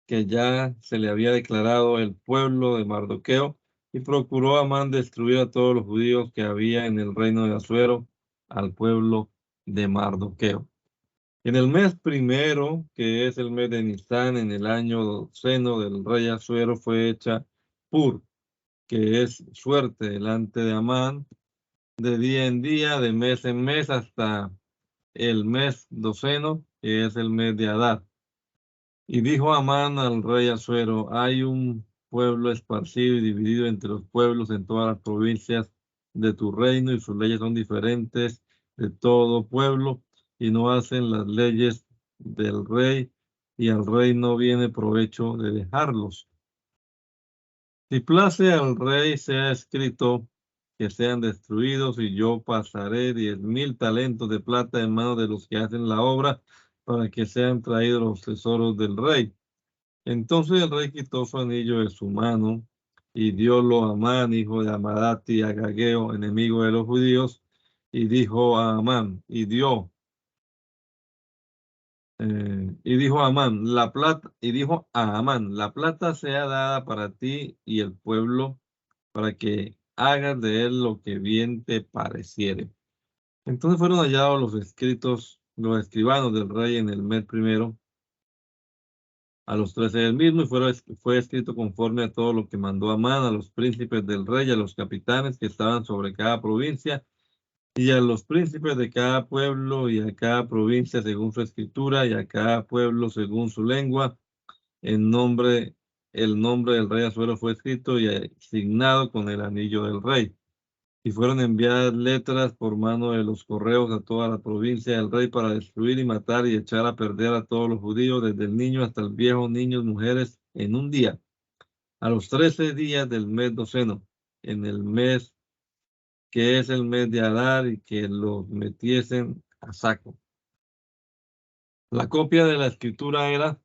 que ya se le había declarado el pueblo de Mardoqueo, y procuró Amán destruir a todos los judíos que había en el reino de Asuero, al pueblo de Mardoqueo. En el mes primero, que es el mes de Nisán, en el año 12º del rey Asuero, fue hecha Pur, que es suerte delante de Amán, de día en día, de mes en mes, hasta el mes 12º, que es el mes de Adar. Y dijo Amán al rey Asuero: hay un pueblo esparcido y dividido entre los pueblos en todas las provincias de tu reino, y sus leyes son diferentes de todo pueblo, y no hacen las leyes del rey, y al rey no viene provecho de dejarlos. Si place al rey, sea escrito que sean destruidos, y yo pasaré 10,000 talentos de plata en manos de los que hacen la obra, para que sean traídos los tesoros del rey. Entonces el rey quitó su anillo de su mano y diólo a Amán, hijo de Amadati, Agageo, enemigo de los judíos, y dijo a Amán, y dijo a Amán, la plata sea dada para ti y el pueblo para que hagas de él lo que bien te pareciere. Entonces fueron hallados los escritos, los escribanos del rey en el mes primero, a los 13 del mismo, y fue escrito conforme a todo lo que mandó Amán a los príncipes del rey, a los capitanes que estaban sobre cada provincia, y a los príncipes de cada pueblo, y a cada provincia según su escritura, y a cada pueblo según su lengua. El nombre del rey Asuero fue escrito y asignado con el anillo del rey. Y fueron enviadas letras por mano de los correos a toda la provincia del rey para destruir y matar y echar a perder a todos los judíos, desde el niño hasta el viejo, niños, mujeres, en un día. A los 13 días del mes doceno, en el mes que es el mes de Adar, y que los metiesen a saco. La copia de la escritura era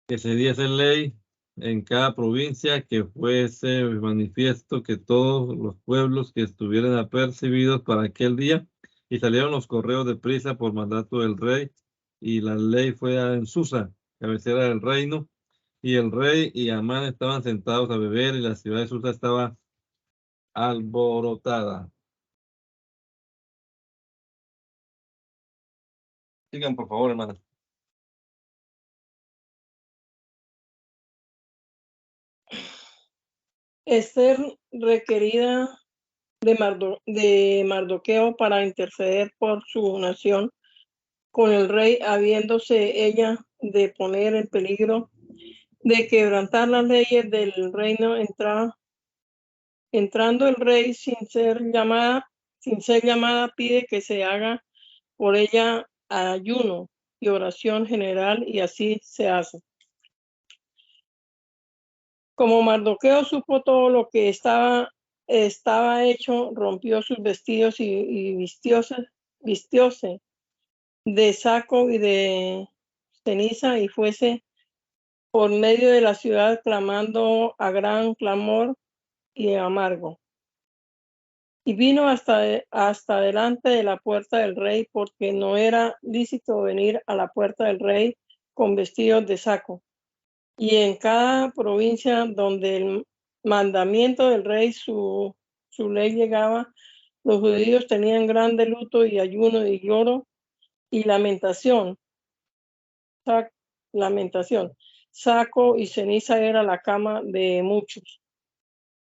que se diese ley en cada provincia, que fuese manifiesto que todos los pueblos que estuvieran apercibidos para aquel día, y salieron los correos de prisa por mandato del rey, y la ley fue en Susa, cabecera del reino, y el rey y Amán estaban sentados a beber, y la ciudad de Susa estaba alborotada. Sigan, por favor, hermanos. Esther requerida de Mardoqueo para interceder por su nación con el rey, habiéndose ella de poner en peligro de quebrantar las leyes del reino, entrando el rey sin ser llamada, pide que se haga por ella ayuno y oración general, y así se hace. Como Mardoqueo supo todo lo que estaba hecho, rompió sus vestidos y vistióse de saco y de ceniza, y fuese por medio de la ciudad clamando a gran clamor y amargo. Y vino hasta delante de la puerta del rey, porque no era lícito venir a la puerta del rey con vestidos de saco. Y en cada provincia donde el mandamiento del rey, su ley llegaba, los judíos tenían grande luto y ayuno y lloro y lamentación. Saco y ceniza era la cama de muchos.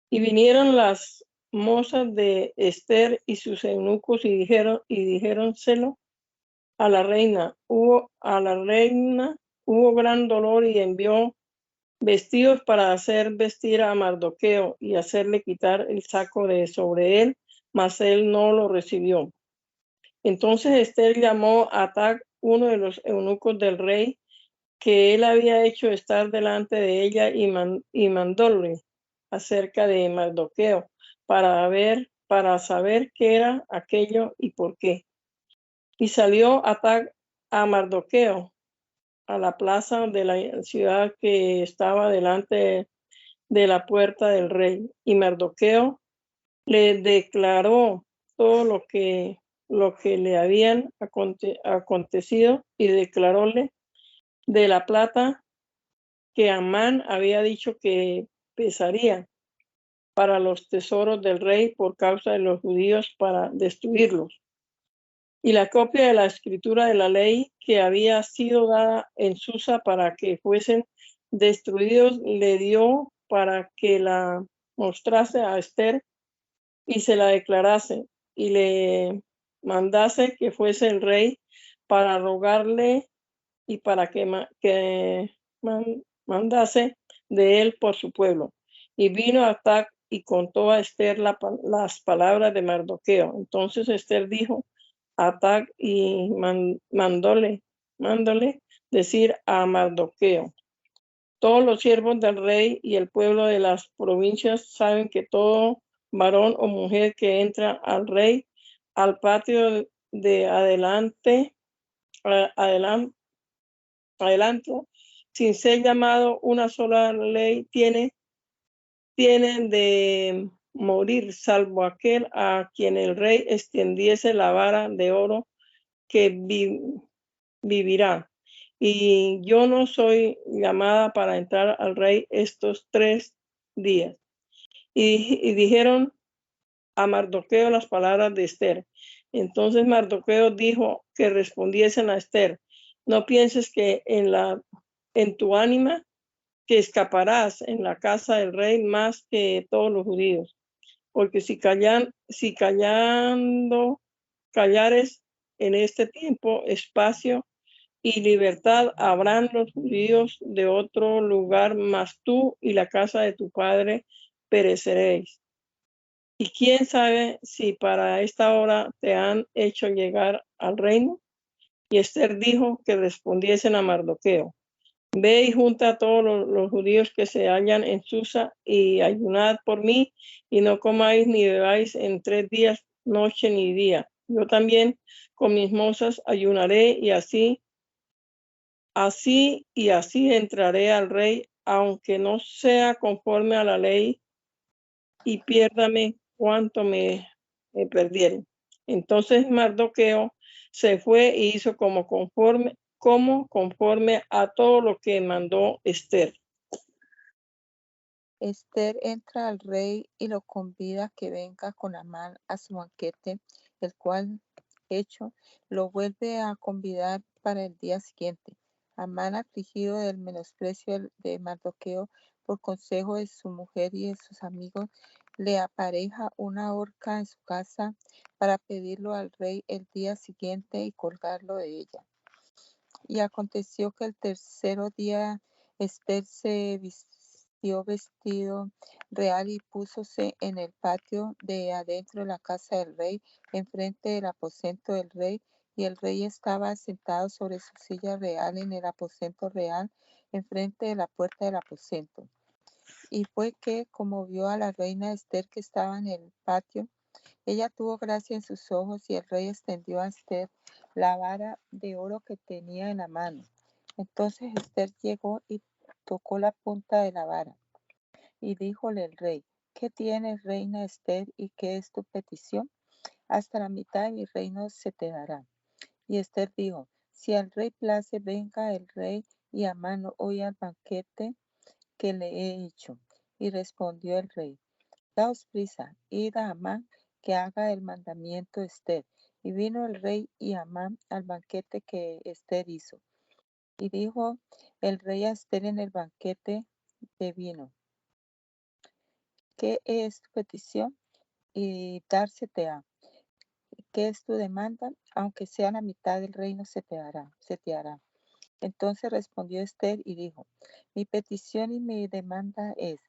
Y vinieron las mozas de Esther y sus eunucos y dijéronselo a la reina. Hubo gran dolor, y envió vestidos para hacer vestir a Mardoqueo y hacerle quitar el saco de sobre él, mas él no lo recibió. Entonces Esther llamó a Atag, uno de los eunucos del rey, que él había hecho estar delante de ella, y mandóle acerca de Mardoqueo para saber qué era aquello y por qué. Y salió Atag a Mardoqueo a la plaza de la ciudad que estaba delante de la puerta del rey, y Mardoqueo le declaró todo lo que le habían acontecido, y declaróle de la plata que Amán había dicho que pesaría para los tesoros del rey por causa de los judíos, para destruirlos. Y la copia de la escritura de la ley que había sido dada en Susa para que fuesen destruidos, le dio para que la mostrase a Esther y se la declarase, y le mandase que fuese el rey para rogarle, y para que mandase de él por su pueblo. Y vino Atag y contó a Esther las palabras de Mardoqueo. Entonces Esther dijo a Atag y mandóle decir a Mardoqueo: todos los siervos del rey y el pueblo de las provincias saben que todo varón o mujer que entra al rey al patio de adelante, sin ser llamado una sola ley, tienen de morir, salvo aquel a quien el rey extendiese la vara de oro, que vivirá. Y yo no soy llamada para entrar al rey estos 3 días. y dijeron a Mardoqueo las palabras de Esther. Entonces Mardoqueo dijo que respondiesen a Esther: no pienses que en tu ánima que escaparás en la casa del rey más que todos los judíos, porque si callares en este tiempo, espacio y libertad, habrán los judíos de otro lugar, mas tú y la casa de tu padre pereceréis. Y quién sabe si para esta hora te han hecho llegar al reino. Y Esther dijo que respondiesen a Mardoqueo: ve y junta a todos los judíos que se hallan en Susa y ayunad por mí, y no comáis ni bebáis en 3 días, noche ni día. Yo también con mis mozas ayunaré, y así entraré al rey, aunque no sea conforme a la ley, y piérdame cuanto me perdiere. Entonces Mardoqueo se fue e hizo como conforme a todo lo que mandó Esther. Esther entra al rey y lo convida a que venga con Amán a su banquete, el cual, hecho, lo vuelve a convidar para el día siguiente. Amán, afligido del menosprecio de Mardoqueo por consejo de su mujer y de sus amigos, le apareja una horca en su casa para pedirlo al rey el día siguiente y colgarlo de ella. Y aconteció que el tercero día Esther se vistió vestido real y púsose en el patio de adentro de la casa del rey, enfrente del aposento del rey, y el rey estaba sentado sobre su silla real en el aposento real, enfrente de la puerta del aposento. Y fue que, como vio a la reina Esther que estaba en el patio, ella tuvo gracia en sus ojos, y el rey extendió a Esther la vara de oro que tenía en la mano. Entonces Esther llegó y tocó la punta de la vara. Y díjole el rey: ¿qué tienes, reina Esther, y qué es tu petición? Hasta la mitad de mi reino se te dará. Y Esther dijo: si al rey place, venga el rey y Amán hoy al banquete que le he hecho. Y respondió el rey: daos prisa, id a Amán, que haga el mandamiento de Esther. Y vino el rey y Amán al banquete que Esther hizo. Y dijo el rey a Esther en el banquete de vino: ¿qué es tu petición? Y dársete ha. ¿Qué es tu demanda? Aunque sea la mitad del reino se te hará. Entonces respondió Esther y dijo: mi petición y mi demanda es: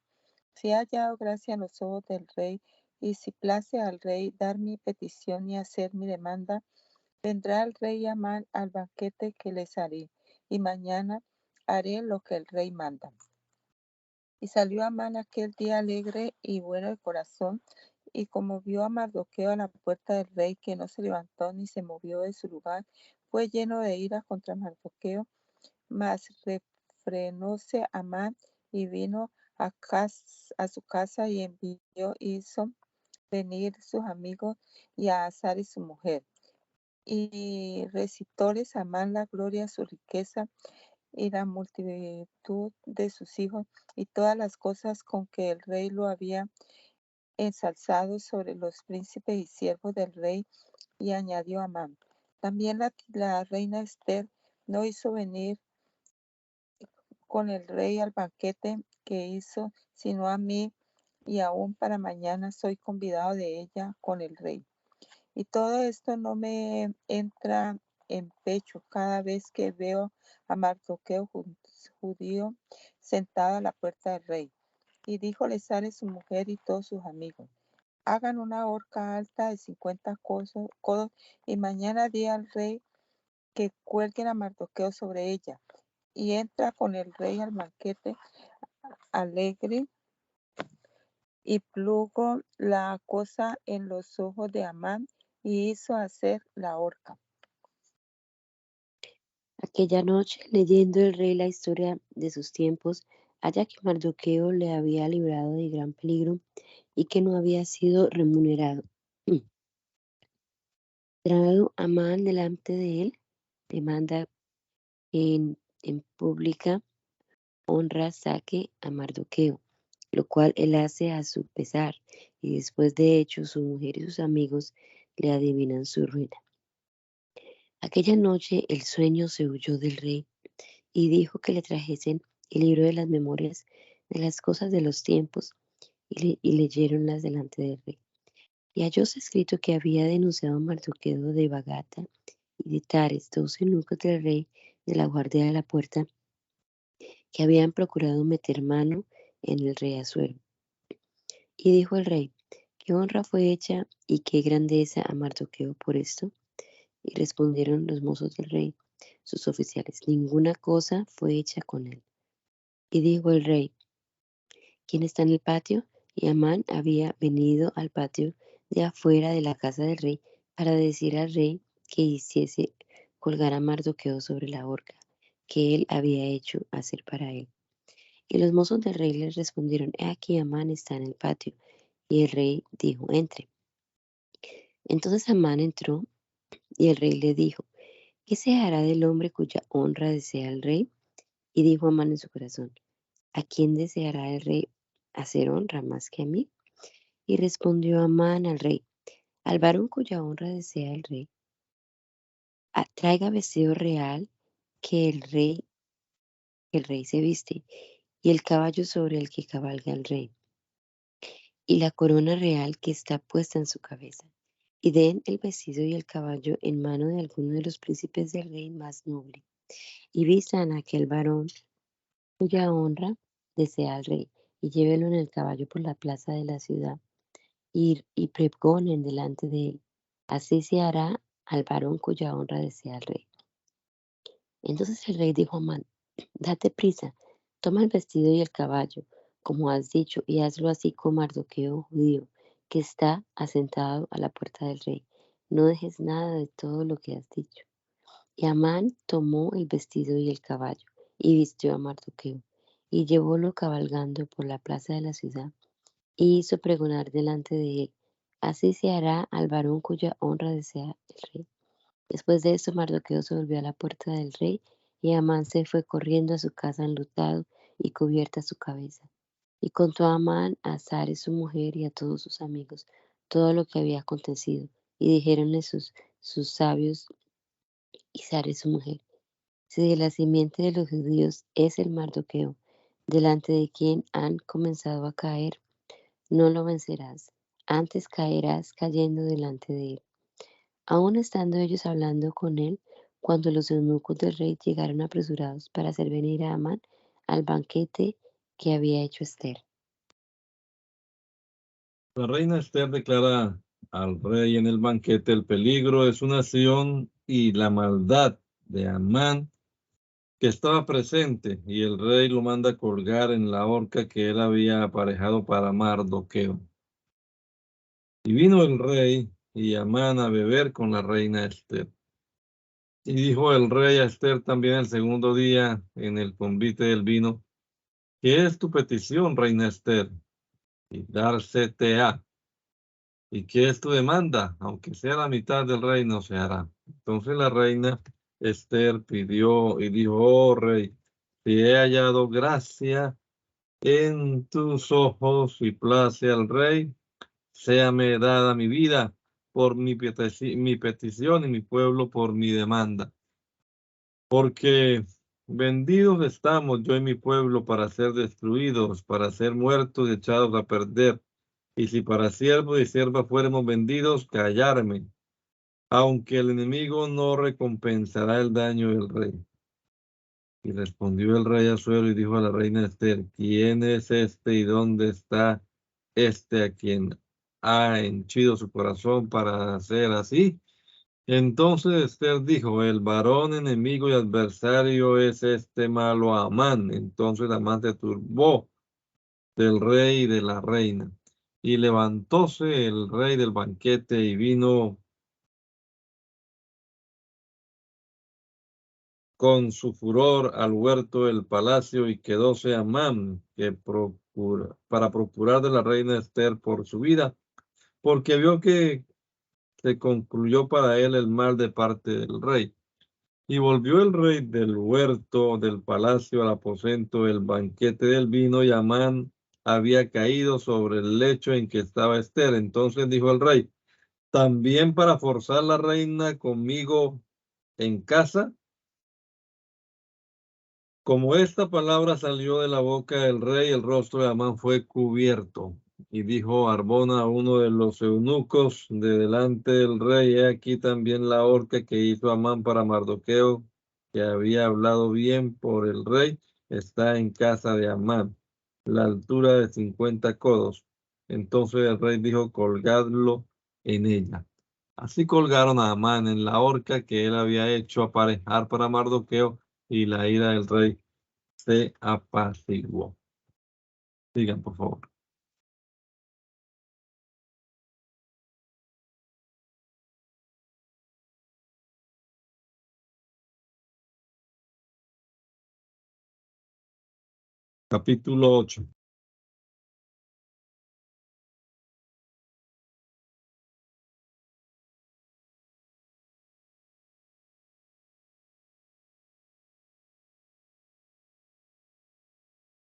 si he hallado gracia en los ojos del rey, y si place al rey dar mi petición y hacer mi demanda, vendrá el rey Amán al banquete que les haré, y mañana haré lo que el rey manda. Y salió Amán aquel día alegre y bueno de corazón, y como vio a Mardoqueo a la puerta del rey, que no se levantó ni se movió de su lugar, fue lleno de ira contra Mardoqueo. Mas refrenóse Amán y vino a su casa, y hizo venir sus amigos y a Azar y su mujer. Y recitóles Amán la gloria de su riqueza y la multitud de sus hijos, y todas las cosas con que el rey lo había ensalzado sobre los príncipes y siervos del rey. Y añadió Amán: también la reina Esther no hizo venir con el rey al banquete que hizo, sino a mí, y aún para mañana soy convidado de ella con el rey. Y todo esto no me entra en pecho cada vez que veo a Mardoqueo judío sentado a la puerta del rey. Y díjole Sare su mujer y todos sus amigos: hagan una horca alta de 50 codos, y mañana di al rey que cuelguen a Mardoqueo sobre ella. Y entra con el rey al banquete alegre, y plugo la cosa en los ojos de Amán, y hizo hacer la horca. Aquella noche, leyendo el rey la historia de sus tiempos, halla que Mardoqueo le había librado de gran peligro y que no había sido remunerado. Traído Amán delante de él, demanda en pública honra saque a Mardoqueo, lo cual él hace a su pesar, y después de hecho su mujer y sus amigos le adivinan su ruina. Aquella noche el sueño se huyó del rey y dijo que le trajesen el libro de las memorias de las cosas de los tiempos y leyeronlas delante del rey. Y hallóse escrito que había denunciado a Mardoqueo de Bagata y de Tares, dos eunucos del rey de la guardia de la puerta, que habían procurado meter mano en el rey Asuero. Y dijo el rey, ¿qué honra fue hecha y qué grandeza a Mardoqueo por esto? Y respondieron los mozos del rey, sus oficiales, ninguna cosa fue hecha con él. Y dijo el rey, ¿quién está en el patio? Y Amán había venido al patio de afuera de la casa del rey para decir al rey que hiciese colgar a Mardoqueo sobre la horca que él había hecho hacer para él. Y los mozos del rey les respondieron, he aquí Amán está en el patio. Y el rey dijo, entre. Entonces Amán entró y el rey le dijo, ¿qué se hará del hombre cuya honra desea el rey? Y dijo Amán en su corazón, ¿a quién deseará el rey hacer honra más que a mí? Y respondió Amán al rey, al varón cuya honra desea el rey, traiga vestido real que el rey se viste, y el caballo sobre el que cabalga el rey, y la corona real que está puesta en su cabeza. Y den el vestido y el caballo en mano de alguno de los príncipes del rey más noble, y vistan a aquel varón cuya honra desea el rey, y llévelo en el caballo por la plaza de la ciudad, y pregonen delante de él. Así se hará al varón cuya honra desea el rey. Entonces el rey dijo a Amán, date prisa, toma el vestido y el caballo, como has dicho, y hazlo así con Mardoqueo judío, que está asentado a la puerta del rey. No dejes nada de todo lo que has dicho. Y Amán tomó el vestido y el caballo, y vistió a Mardoqueo, y llevólo cabalgando por la plaza de la ciudad, y hizo pregonar delante de él. Así se hará al varón cuya honra desea el rey. Después de esto, Mardoqueo se volvió a la puerta del rey, y Amán se fue corriendo a su casa enlutado y cubierta su cabeza. Y contó a Amán a Sare su mujer y a todos sus amigos todo lo que había acontecido. Y dijeronle sus sabios y Sare su mujer, si de la simiente de los judíos es el Mardoqueo, delante de quien han comenzado a caer, no lo vencerás, antes caerás cayendo delante de él. Aún estando ellos hablando con él, cuando los eunucos del rey llegaron apresurados para hacer venir a Amán al banquete que había hecho Ester. La reina Esther declara al rey en el banquete el peligro de su nación y la maldad de Amán que estaba presente, y el rey lo manda colgar en la horca que él había aparejado para Mardoqueo. Y vino el rey y Amán a beber con la reina Esther. Y dijo el rey a Esther también el segundo día en el convite del vino, ¿qué es tu petición, reina Esther? Y dársete. ¿Y qué es tu demanda? Aunque sea la mitad del reino, se hará. Entonces la reina Esther pidió y dijo, oh rey, si he hallado gracia en tus ojos y place al rey, séame dada mi vida por mi petición y mi pueblo por mi demanda. Porque vendidos estamos yo y mi pueblo para ser destruidos, para ser muertos y echados a perder. Y si para siervo y sierva fuéramos vendidos, callarme, aunque el enemigo no recompensará el daño del rey. Y respondió el rey Asuero y dijo a la reina Esther, ¿quién es este y dónde está este a quien ha henchido su corazón para hacer así? Entonces Esther dijo, el varón enemigo y adversario es este malo Amán. Entonces Amán se turbó del rey y de la reina. Y levantóse el rey del banquete y vino con su furor al huerto del palacio, y quedóse Amán para procurar de la reina Esther por su vida, porque vio que se concluyó para él el mal de parte del rey. Y volvió el rey del huerto del palacio al aposento del banquete del vino, y Amán había caído sobre el lecho en que estaba Esther. Entonces dijo el rey, ¿también para forzar la reina conmigo en casa? Como esta palabra salió de la boca del rey, el rostro de Amán fue cubierto. Y dijo Arbona a uno de los eunucos de delante del rey, he aquí también la horca que hizo Amán para Mardoqueo, que había hablado bien por el rey, está en casa de Amán, la altura de 50 codos. Entonces el rey dijo, colgadlo en ella. Así colgaron a Amán en la horca que él había hecho aparejar para Mardoqueo, y la ira del rey se apaciguó. Sigan, por favor. Capítulo 8.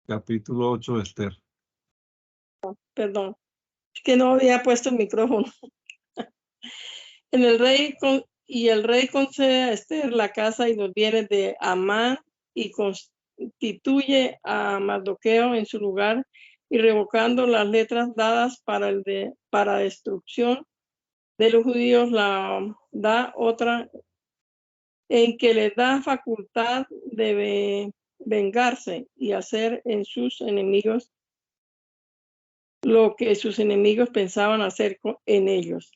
Capítulo 8, Esther. Perdón, es que no había puesto el micrófono. El rey concede a Esther la casa y los bienes de Amán y constituye a Mardoqueo en su lugar, y revocando las letras dadas para destrucción de los judíos, la da otra en que le da facultad de vengarse y hacer en sus enemigos lo que sus enemigos pensaban hacer en ellos.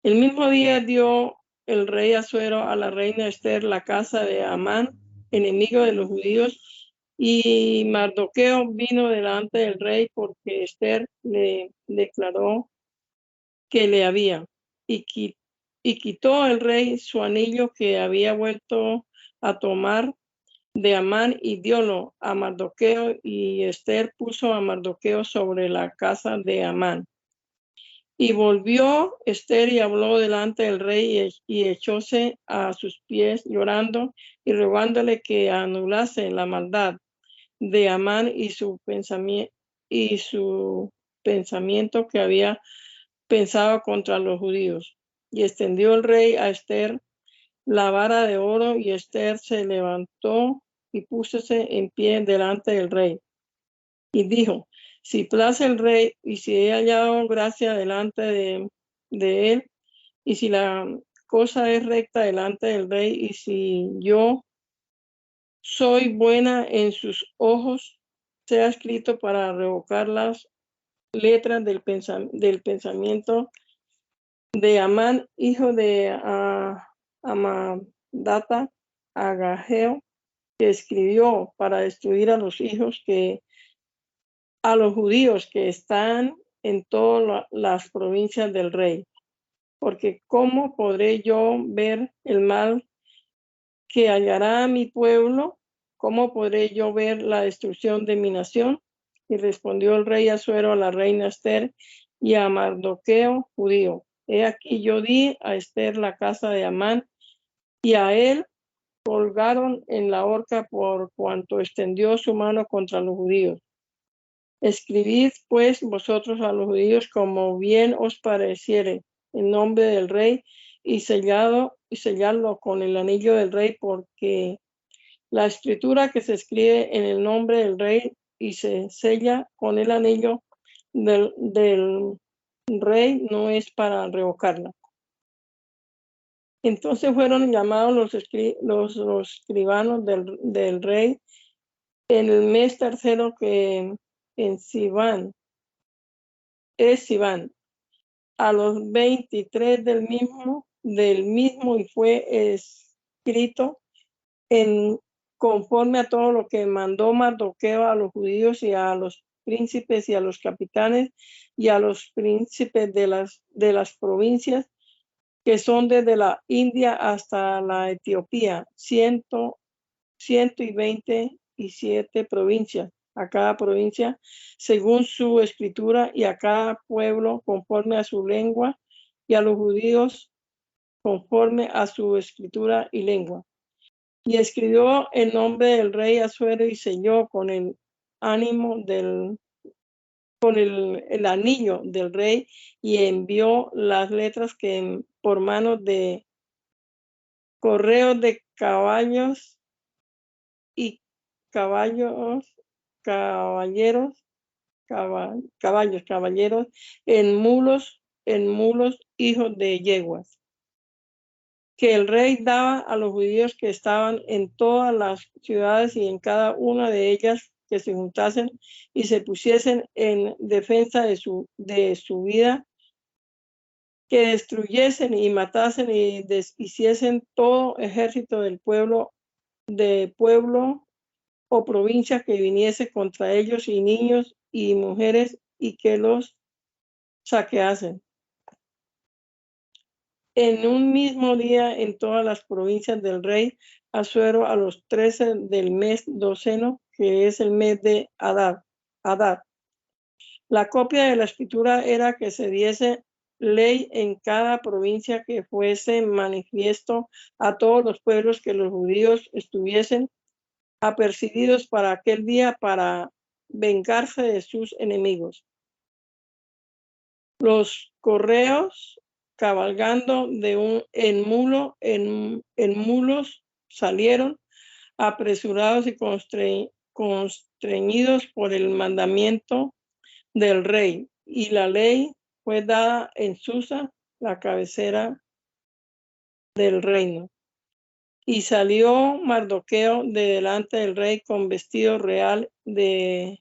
El mismo día dio el rey Asuero a la reina Esther la casa de Amán, enemigo de los judíos, y Mardoqueo vino delante del rey porque Esther le declaró que le había, y quitó el rey su anillo que había vuelto a tomar de Amán y diólo a Mardoqueo, y Esther puso a Mardoqueo sobre la casa de Amán. Y volvió Esther y habló delante del rey y echóse a sus pies llorando y rogándole que anulase la maldad de Amán y su pensamiento que había pensado contra los judíos. Y extendió el rey a Esther la vara de oro, y Esther se levantó y púsose en pie delante del rey. Y dijo, si place el rey, y si he hallado gracia delante de él, y si la cosa es recta delante del rey, y si yo soy buena en sus ojos, sea escrito para revocar las letras del pensamiento de Amán, hijo de Amadata, Agageo, que escribió para destruir a los judíos que están en todas las provincias del rey. Porque ¿cómo podré yo ver el mal que hallará a mi pueblo? ¿Cómo podré yo ver la destrucción de mi nación? Y respondió el rey Asuero a la reina Esther y a Mardoqueo, judío. He aquí yo di a Esther la casa de Amán, y a él colgaron en la horca por cuanto extendió su mano contra los judíos. Escribid pues vosotros a los judíos como bien os pareciere, en nombre del rey, y selladlo con el anillo del rey, porque la escritura que se escribe en el nombre del rey y se sella con el anillo del rey no es para revocarla. Entonces fueron llamados los escribanos del rey en el mes tercero, que en Sivan, a los 23 del mismo, y fue escrito conforme a todo lo que mandó Mardoqueo a los judíos y a los príncipes y a los capitanes y a los príncipes de las provincias que son desde la India hasta la Etiopía, 127 provincias, a cada provincia según su escritura, y a cada pueblo conforme a su lengua, y a los judíos conforme a su escritura y lengua. Y escribió el nombre del rey Asuero y selló con el ánimo del el anillo del rey y envió las letras que por mano de correos de caballeros en mulos, hijos de yeguas, que el rey daba a los judíos que estaban en todas las ciudades y en cada una de ellas que se juntasen y se pusiesen en defensa de su vida, que destruyesen y matasen y deshiciesen todo ejército del pueblo o provincia que viniese contra ellos, y niños y mujeres, y que los saqueasen. En un mismo día, en todas las provincias del rey Asuero, a los 13 del mes 12, que es el mes de Adar. La copia de la escritura era que se diese ley en cada provincia, que fuese manifiesto a todos los pueblos que los judíos estuviesen apercibidos para aquel día, para vengarse de sus enemigos. Los correos, cabalgando en mulos, salieron apresurados y constreñidos por el mandamiento del rey, y la ley fue dada en Susa, la cabecera del reino. Y salió Mardoqueo de delante del rey con vestido real de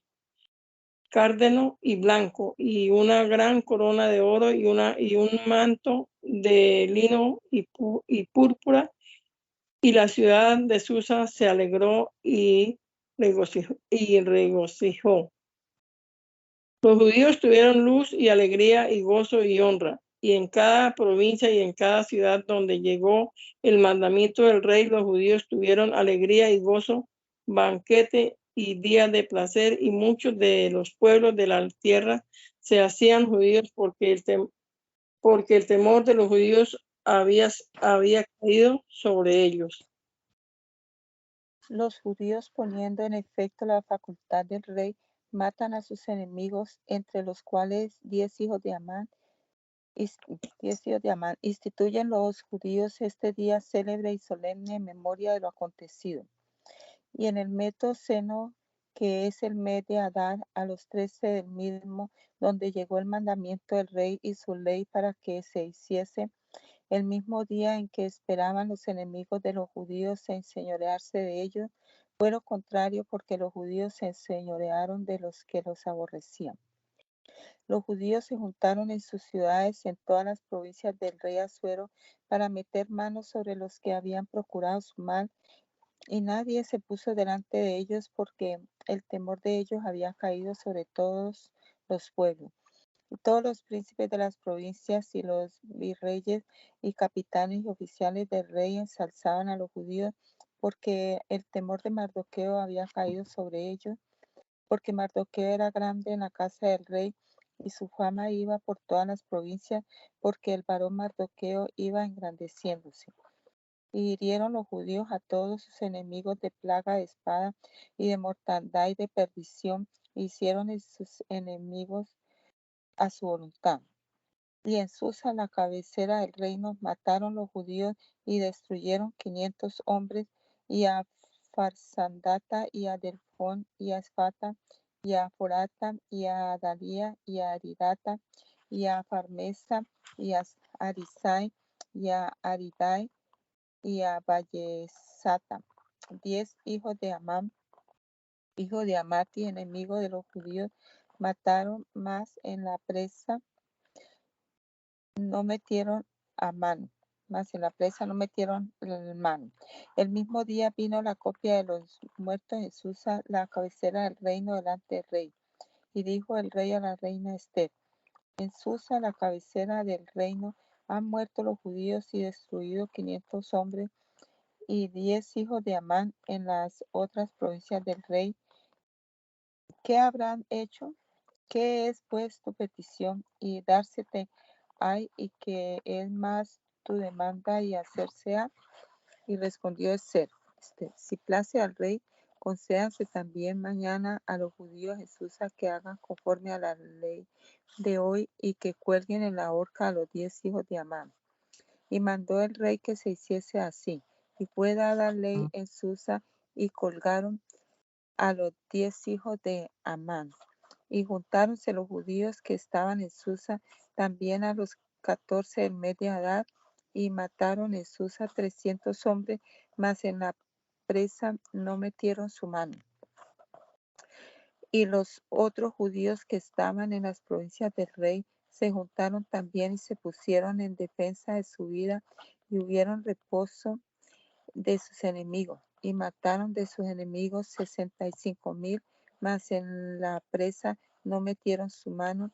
cárdeno y blanco, y una gran corona de oro, y un manto de lino y púrpura, y la ciudad de Susa se alegró y regocijó. Los judíos tuvieron luz y alegría y gozo y honra, y en cada provincia y en cada ciudad donde llegó el mandamiento del rey, los judíos tuvieron alegría y gozo, banquete y día de placer, y muchos de los pueblos de la tierra se hacían judíos, porque el temor de los judíos había caído sobre ellos. Los judíos, poniendo en efecto la facultad del rey, matan a sus enemigos, entre los cuales 10 hijos de Amán. Instituyen los judíos este día célebre y solemne en memoria de lo acontecido. Y en el mes 12, que es el mes de Adar, a los 13 del mismo, donde llegó el mandamiento del rey y su ley para que se hiciese, el mismo día en que esperaban los enemigos de los judíos enseñorearse de ellos, fue lo contrario, porque los judíos se enseñorearon de los que los aborrecían. Los judíos se juntaron en sus ciudades, en todas las provincias del rey Asuero, para meter manos sobre los que habían procurado su mal, y nadie se puso delante de ellos, porque el temor de ellos había caído sobre todos los pueblos. Y todos los príncipes de las provincias y los virreyes y capitanes y oficiales del rey ensalzaban a los judíos, porque el temor de Mardoqueo había caído sobre ellos, porque Mardoqueo era grande en la casa del rey, y su fama iba por todas las provincias, porque el varón Mardoqueo iba engrandeciéndose. Y hirieron los judíos a todos sus enemigos de plaga, de espada y de mortandad y de perdición, e hicieron en sus enemigos a su voluntad. Y en Susa, la cabecera del reino, mataron los judíos y destruyeron 500 hombres, y a Farsandata, y a Delfón, y a Esfata, y a Forata, y a Adalía, y a Aridata, y a Farmesa, y a Arisai, y a Aridai, y a Vallesata. 10 hijos de Amán, hijo de Amati, enemigo de los judíos, mataron, más en la presa no metieron a mano, más en la presa no metieron mano. El mismo día vino la copia de los muertos en Susa, la cabecera del reino, delante del rey. Y dijo el rey a la reina Esther: en Susa, la cabecera del reino, han muerto los judíos y destruido 500 hombres y 10 hijos de Amán en las otras provincias del rey. ¿Qué habrán hecho? ¿Qué es pues tu petición? Y dársete hay, y que es más tu demanda y hacerse ha. Y respondió Esther: si place al rey, Concédase también mañana a los judíos en Susa que hagan conforme a la ley de hoy y que cuelguen en la horca a los 10 hijos de Amán. Y mandó el rey que se hiciese así. Y fue dada ley en Susa y colgaron a los 10 hijos de Amán. Y juntáronse los judíos que estaban en Susa también a los 14 del mes de Adar y mataron en Susa 300 hombres, mas en la presa no metieron su mano. Y los otros judíos que estaban en las provincias del rey se juntaron también y se pusieron en defensa de su vida y hubieron reposo de sus enemigos y mataron de sus enemigos 65,000, mas en la presa no metieron su mano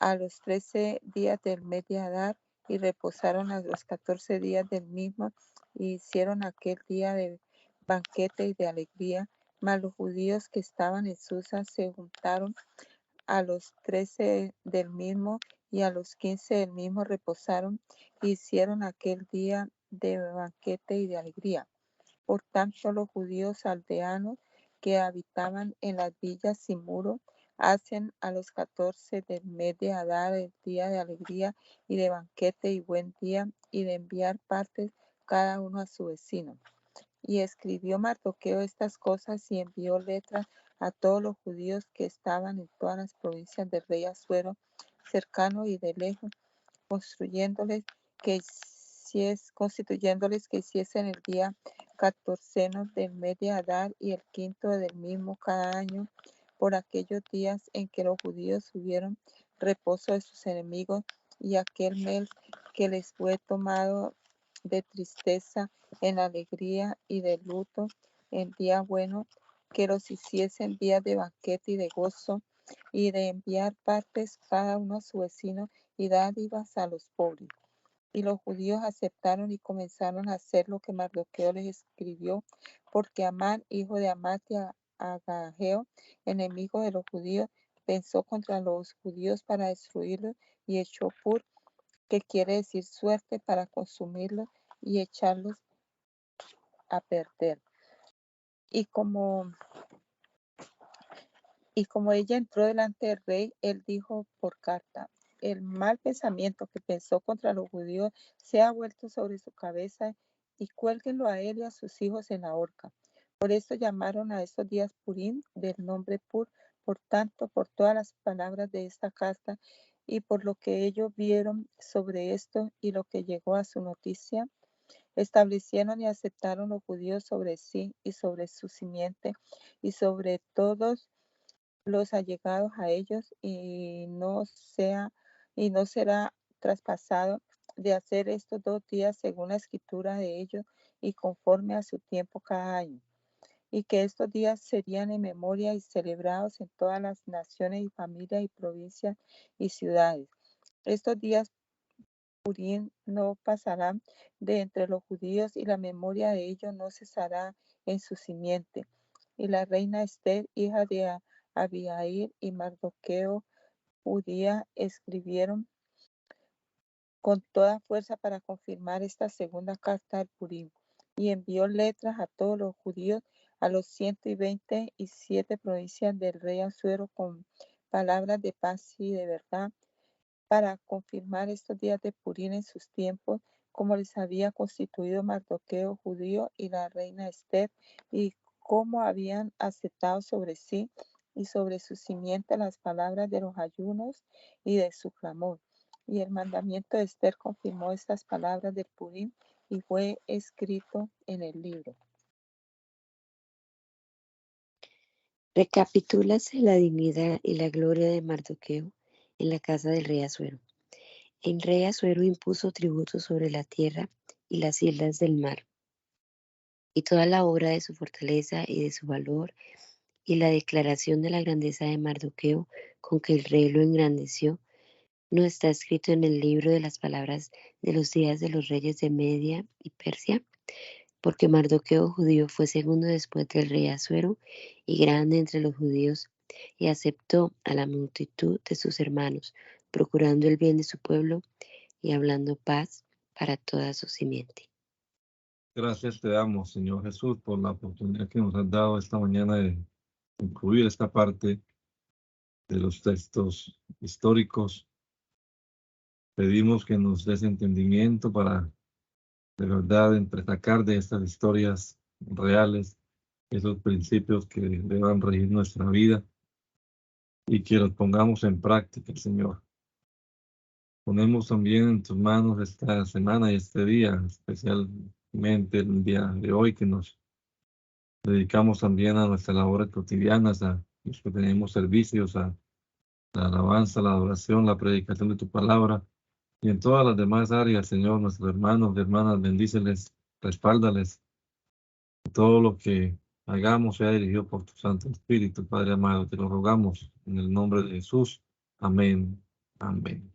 a los 13 días del mes de Adar y reposaron a los 14 días del mismo y hicieron aquel día de banquete y de alegría. Mas los judíos que estaban en Susa se juntaron a los 13 del mismo y a los 15 del mismo reposaron e hicieron aquel día de banquete y de alegría. Por tanto, los judíos aldeanos que habitaban en las villas sin muro hacen a los 14 del mes de Adar el día de alegría y de banquete y buen día y de enviar partes cada uno a su vecino. Y escribió Mardoqueo estas cosas y envió letras a todos los judíos que estaban en todas las provincias del rey Asuero, cercano y de lejos, constituyéndoles que hiciesen el día 14 del mes de Adar y el 5 del mismo cada año, por aquellos días en que los judíos hubieron reposo de sus enemigos, y aquel mes que les fue tomado de tristeza en alegría y de luto en día bueno, que los hiciesen días de banquete y de gozo, y de enviar partes cada uno a su vecino y dádivas a los pobres. Y los judíos aceptaron y comenzaron a hacer lo que Mardoqueo les escribió, porque Amán, hijo de Amatia, Agageo, enemigo de los judíos, pensó contra los judíos para destruirlos y echó pur, que quiere decir suerte, para consumirlos y echarlos a perder. Y como ella entró delante del rey, él dijo por carta: el mal pensamiento que pensó contra los judíos se ha vuelto sobre su cabeza, y cuélguenlo a él y a sus hijos en la horca. Por eso llamaron a estos días Purim, del nombre Pur. Por tanto, por todas las palabras de esta carta y por lo que ellos vieron sobre esto y lo que llegó a su noticia, establecieron y aceptaron los judíos sobre sí y sobre su simiente y sobre todos los allegados a ellos, y no será traspasado de hacer estos 2 días según la escritura de ellos y conforme a su tiempo cada año, y que estos días serían en memoria y celebrados en todas las naciones y familias y provincias y ciudades. Estos días Purim no pasarán de entre los judíos, y la memoria de ellos no cesará en su simiente. Y la reina Esther, hija de Abihail, y Mardoqueo, judía, escribieron con toda fuerza para confirmar esta segunda carta del Purim, y envió letras a todos los judíos a los 127 provincias del rey Asuero con palabras de paz y de verdad, para confirmar estos días de Purim en sus tiempos, como les había constituido Mardoqueo judío y la reina Esther, y cómo habían aceptado sobre sí y sobre su simiente las palabras de los ayunos y de su clamor. Y el mandamiento de Esther confirmó estas palabras de Purim y fue escrito en el libro. Recapitúlase la dignidad y la gloria de Mardoqueo en la casa del rey Asuero. El rey Asuero impuso tributos sobre la tierra y las islas del mar, y toda la obra de su fortaleza y de su valor, y la declaración de la grandeza de Mardoqueo con que el rey lo engrandeció, no está escrito en el libro de las palabras de los días de los reyes de Media y Persia, porque Mardoqueo judío fue segundo después del rey Asuero y grande entre los judíos, y aceptó a la multitud de sus hermanos, procurando el bien de su pueblo y hablando paz para toda su simiente. Gracias te damos, Señor Jesús, por la oportunidad que nos has dado esta mañana de incluir esta parte de los textos históricos. Pedimos que nos des entendimiento para, de verdad, sacar de estas historias reales esos principios que deban regir nuestra vida y que los pongamos en práctica, Señor. Ponemos también en tus manos esta semana y este día, especialmente el día de hoy, que nos dedicamos también a nuestras labores cotidianas, a los que tenemos servicios, a la alabanza, la adoración, la predicación de tu palabra y en todas las demás áreas, Señor, nuestros hermanos y hermanas, bendíceles, respáldales. Todo lo que hagamos sea dirigido por tu Santo Espíritu, Padre amado, te lo rogamos en el nombre de Jesús. Amén. Amén.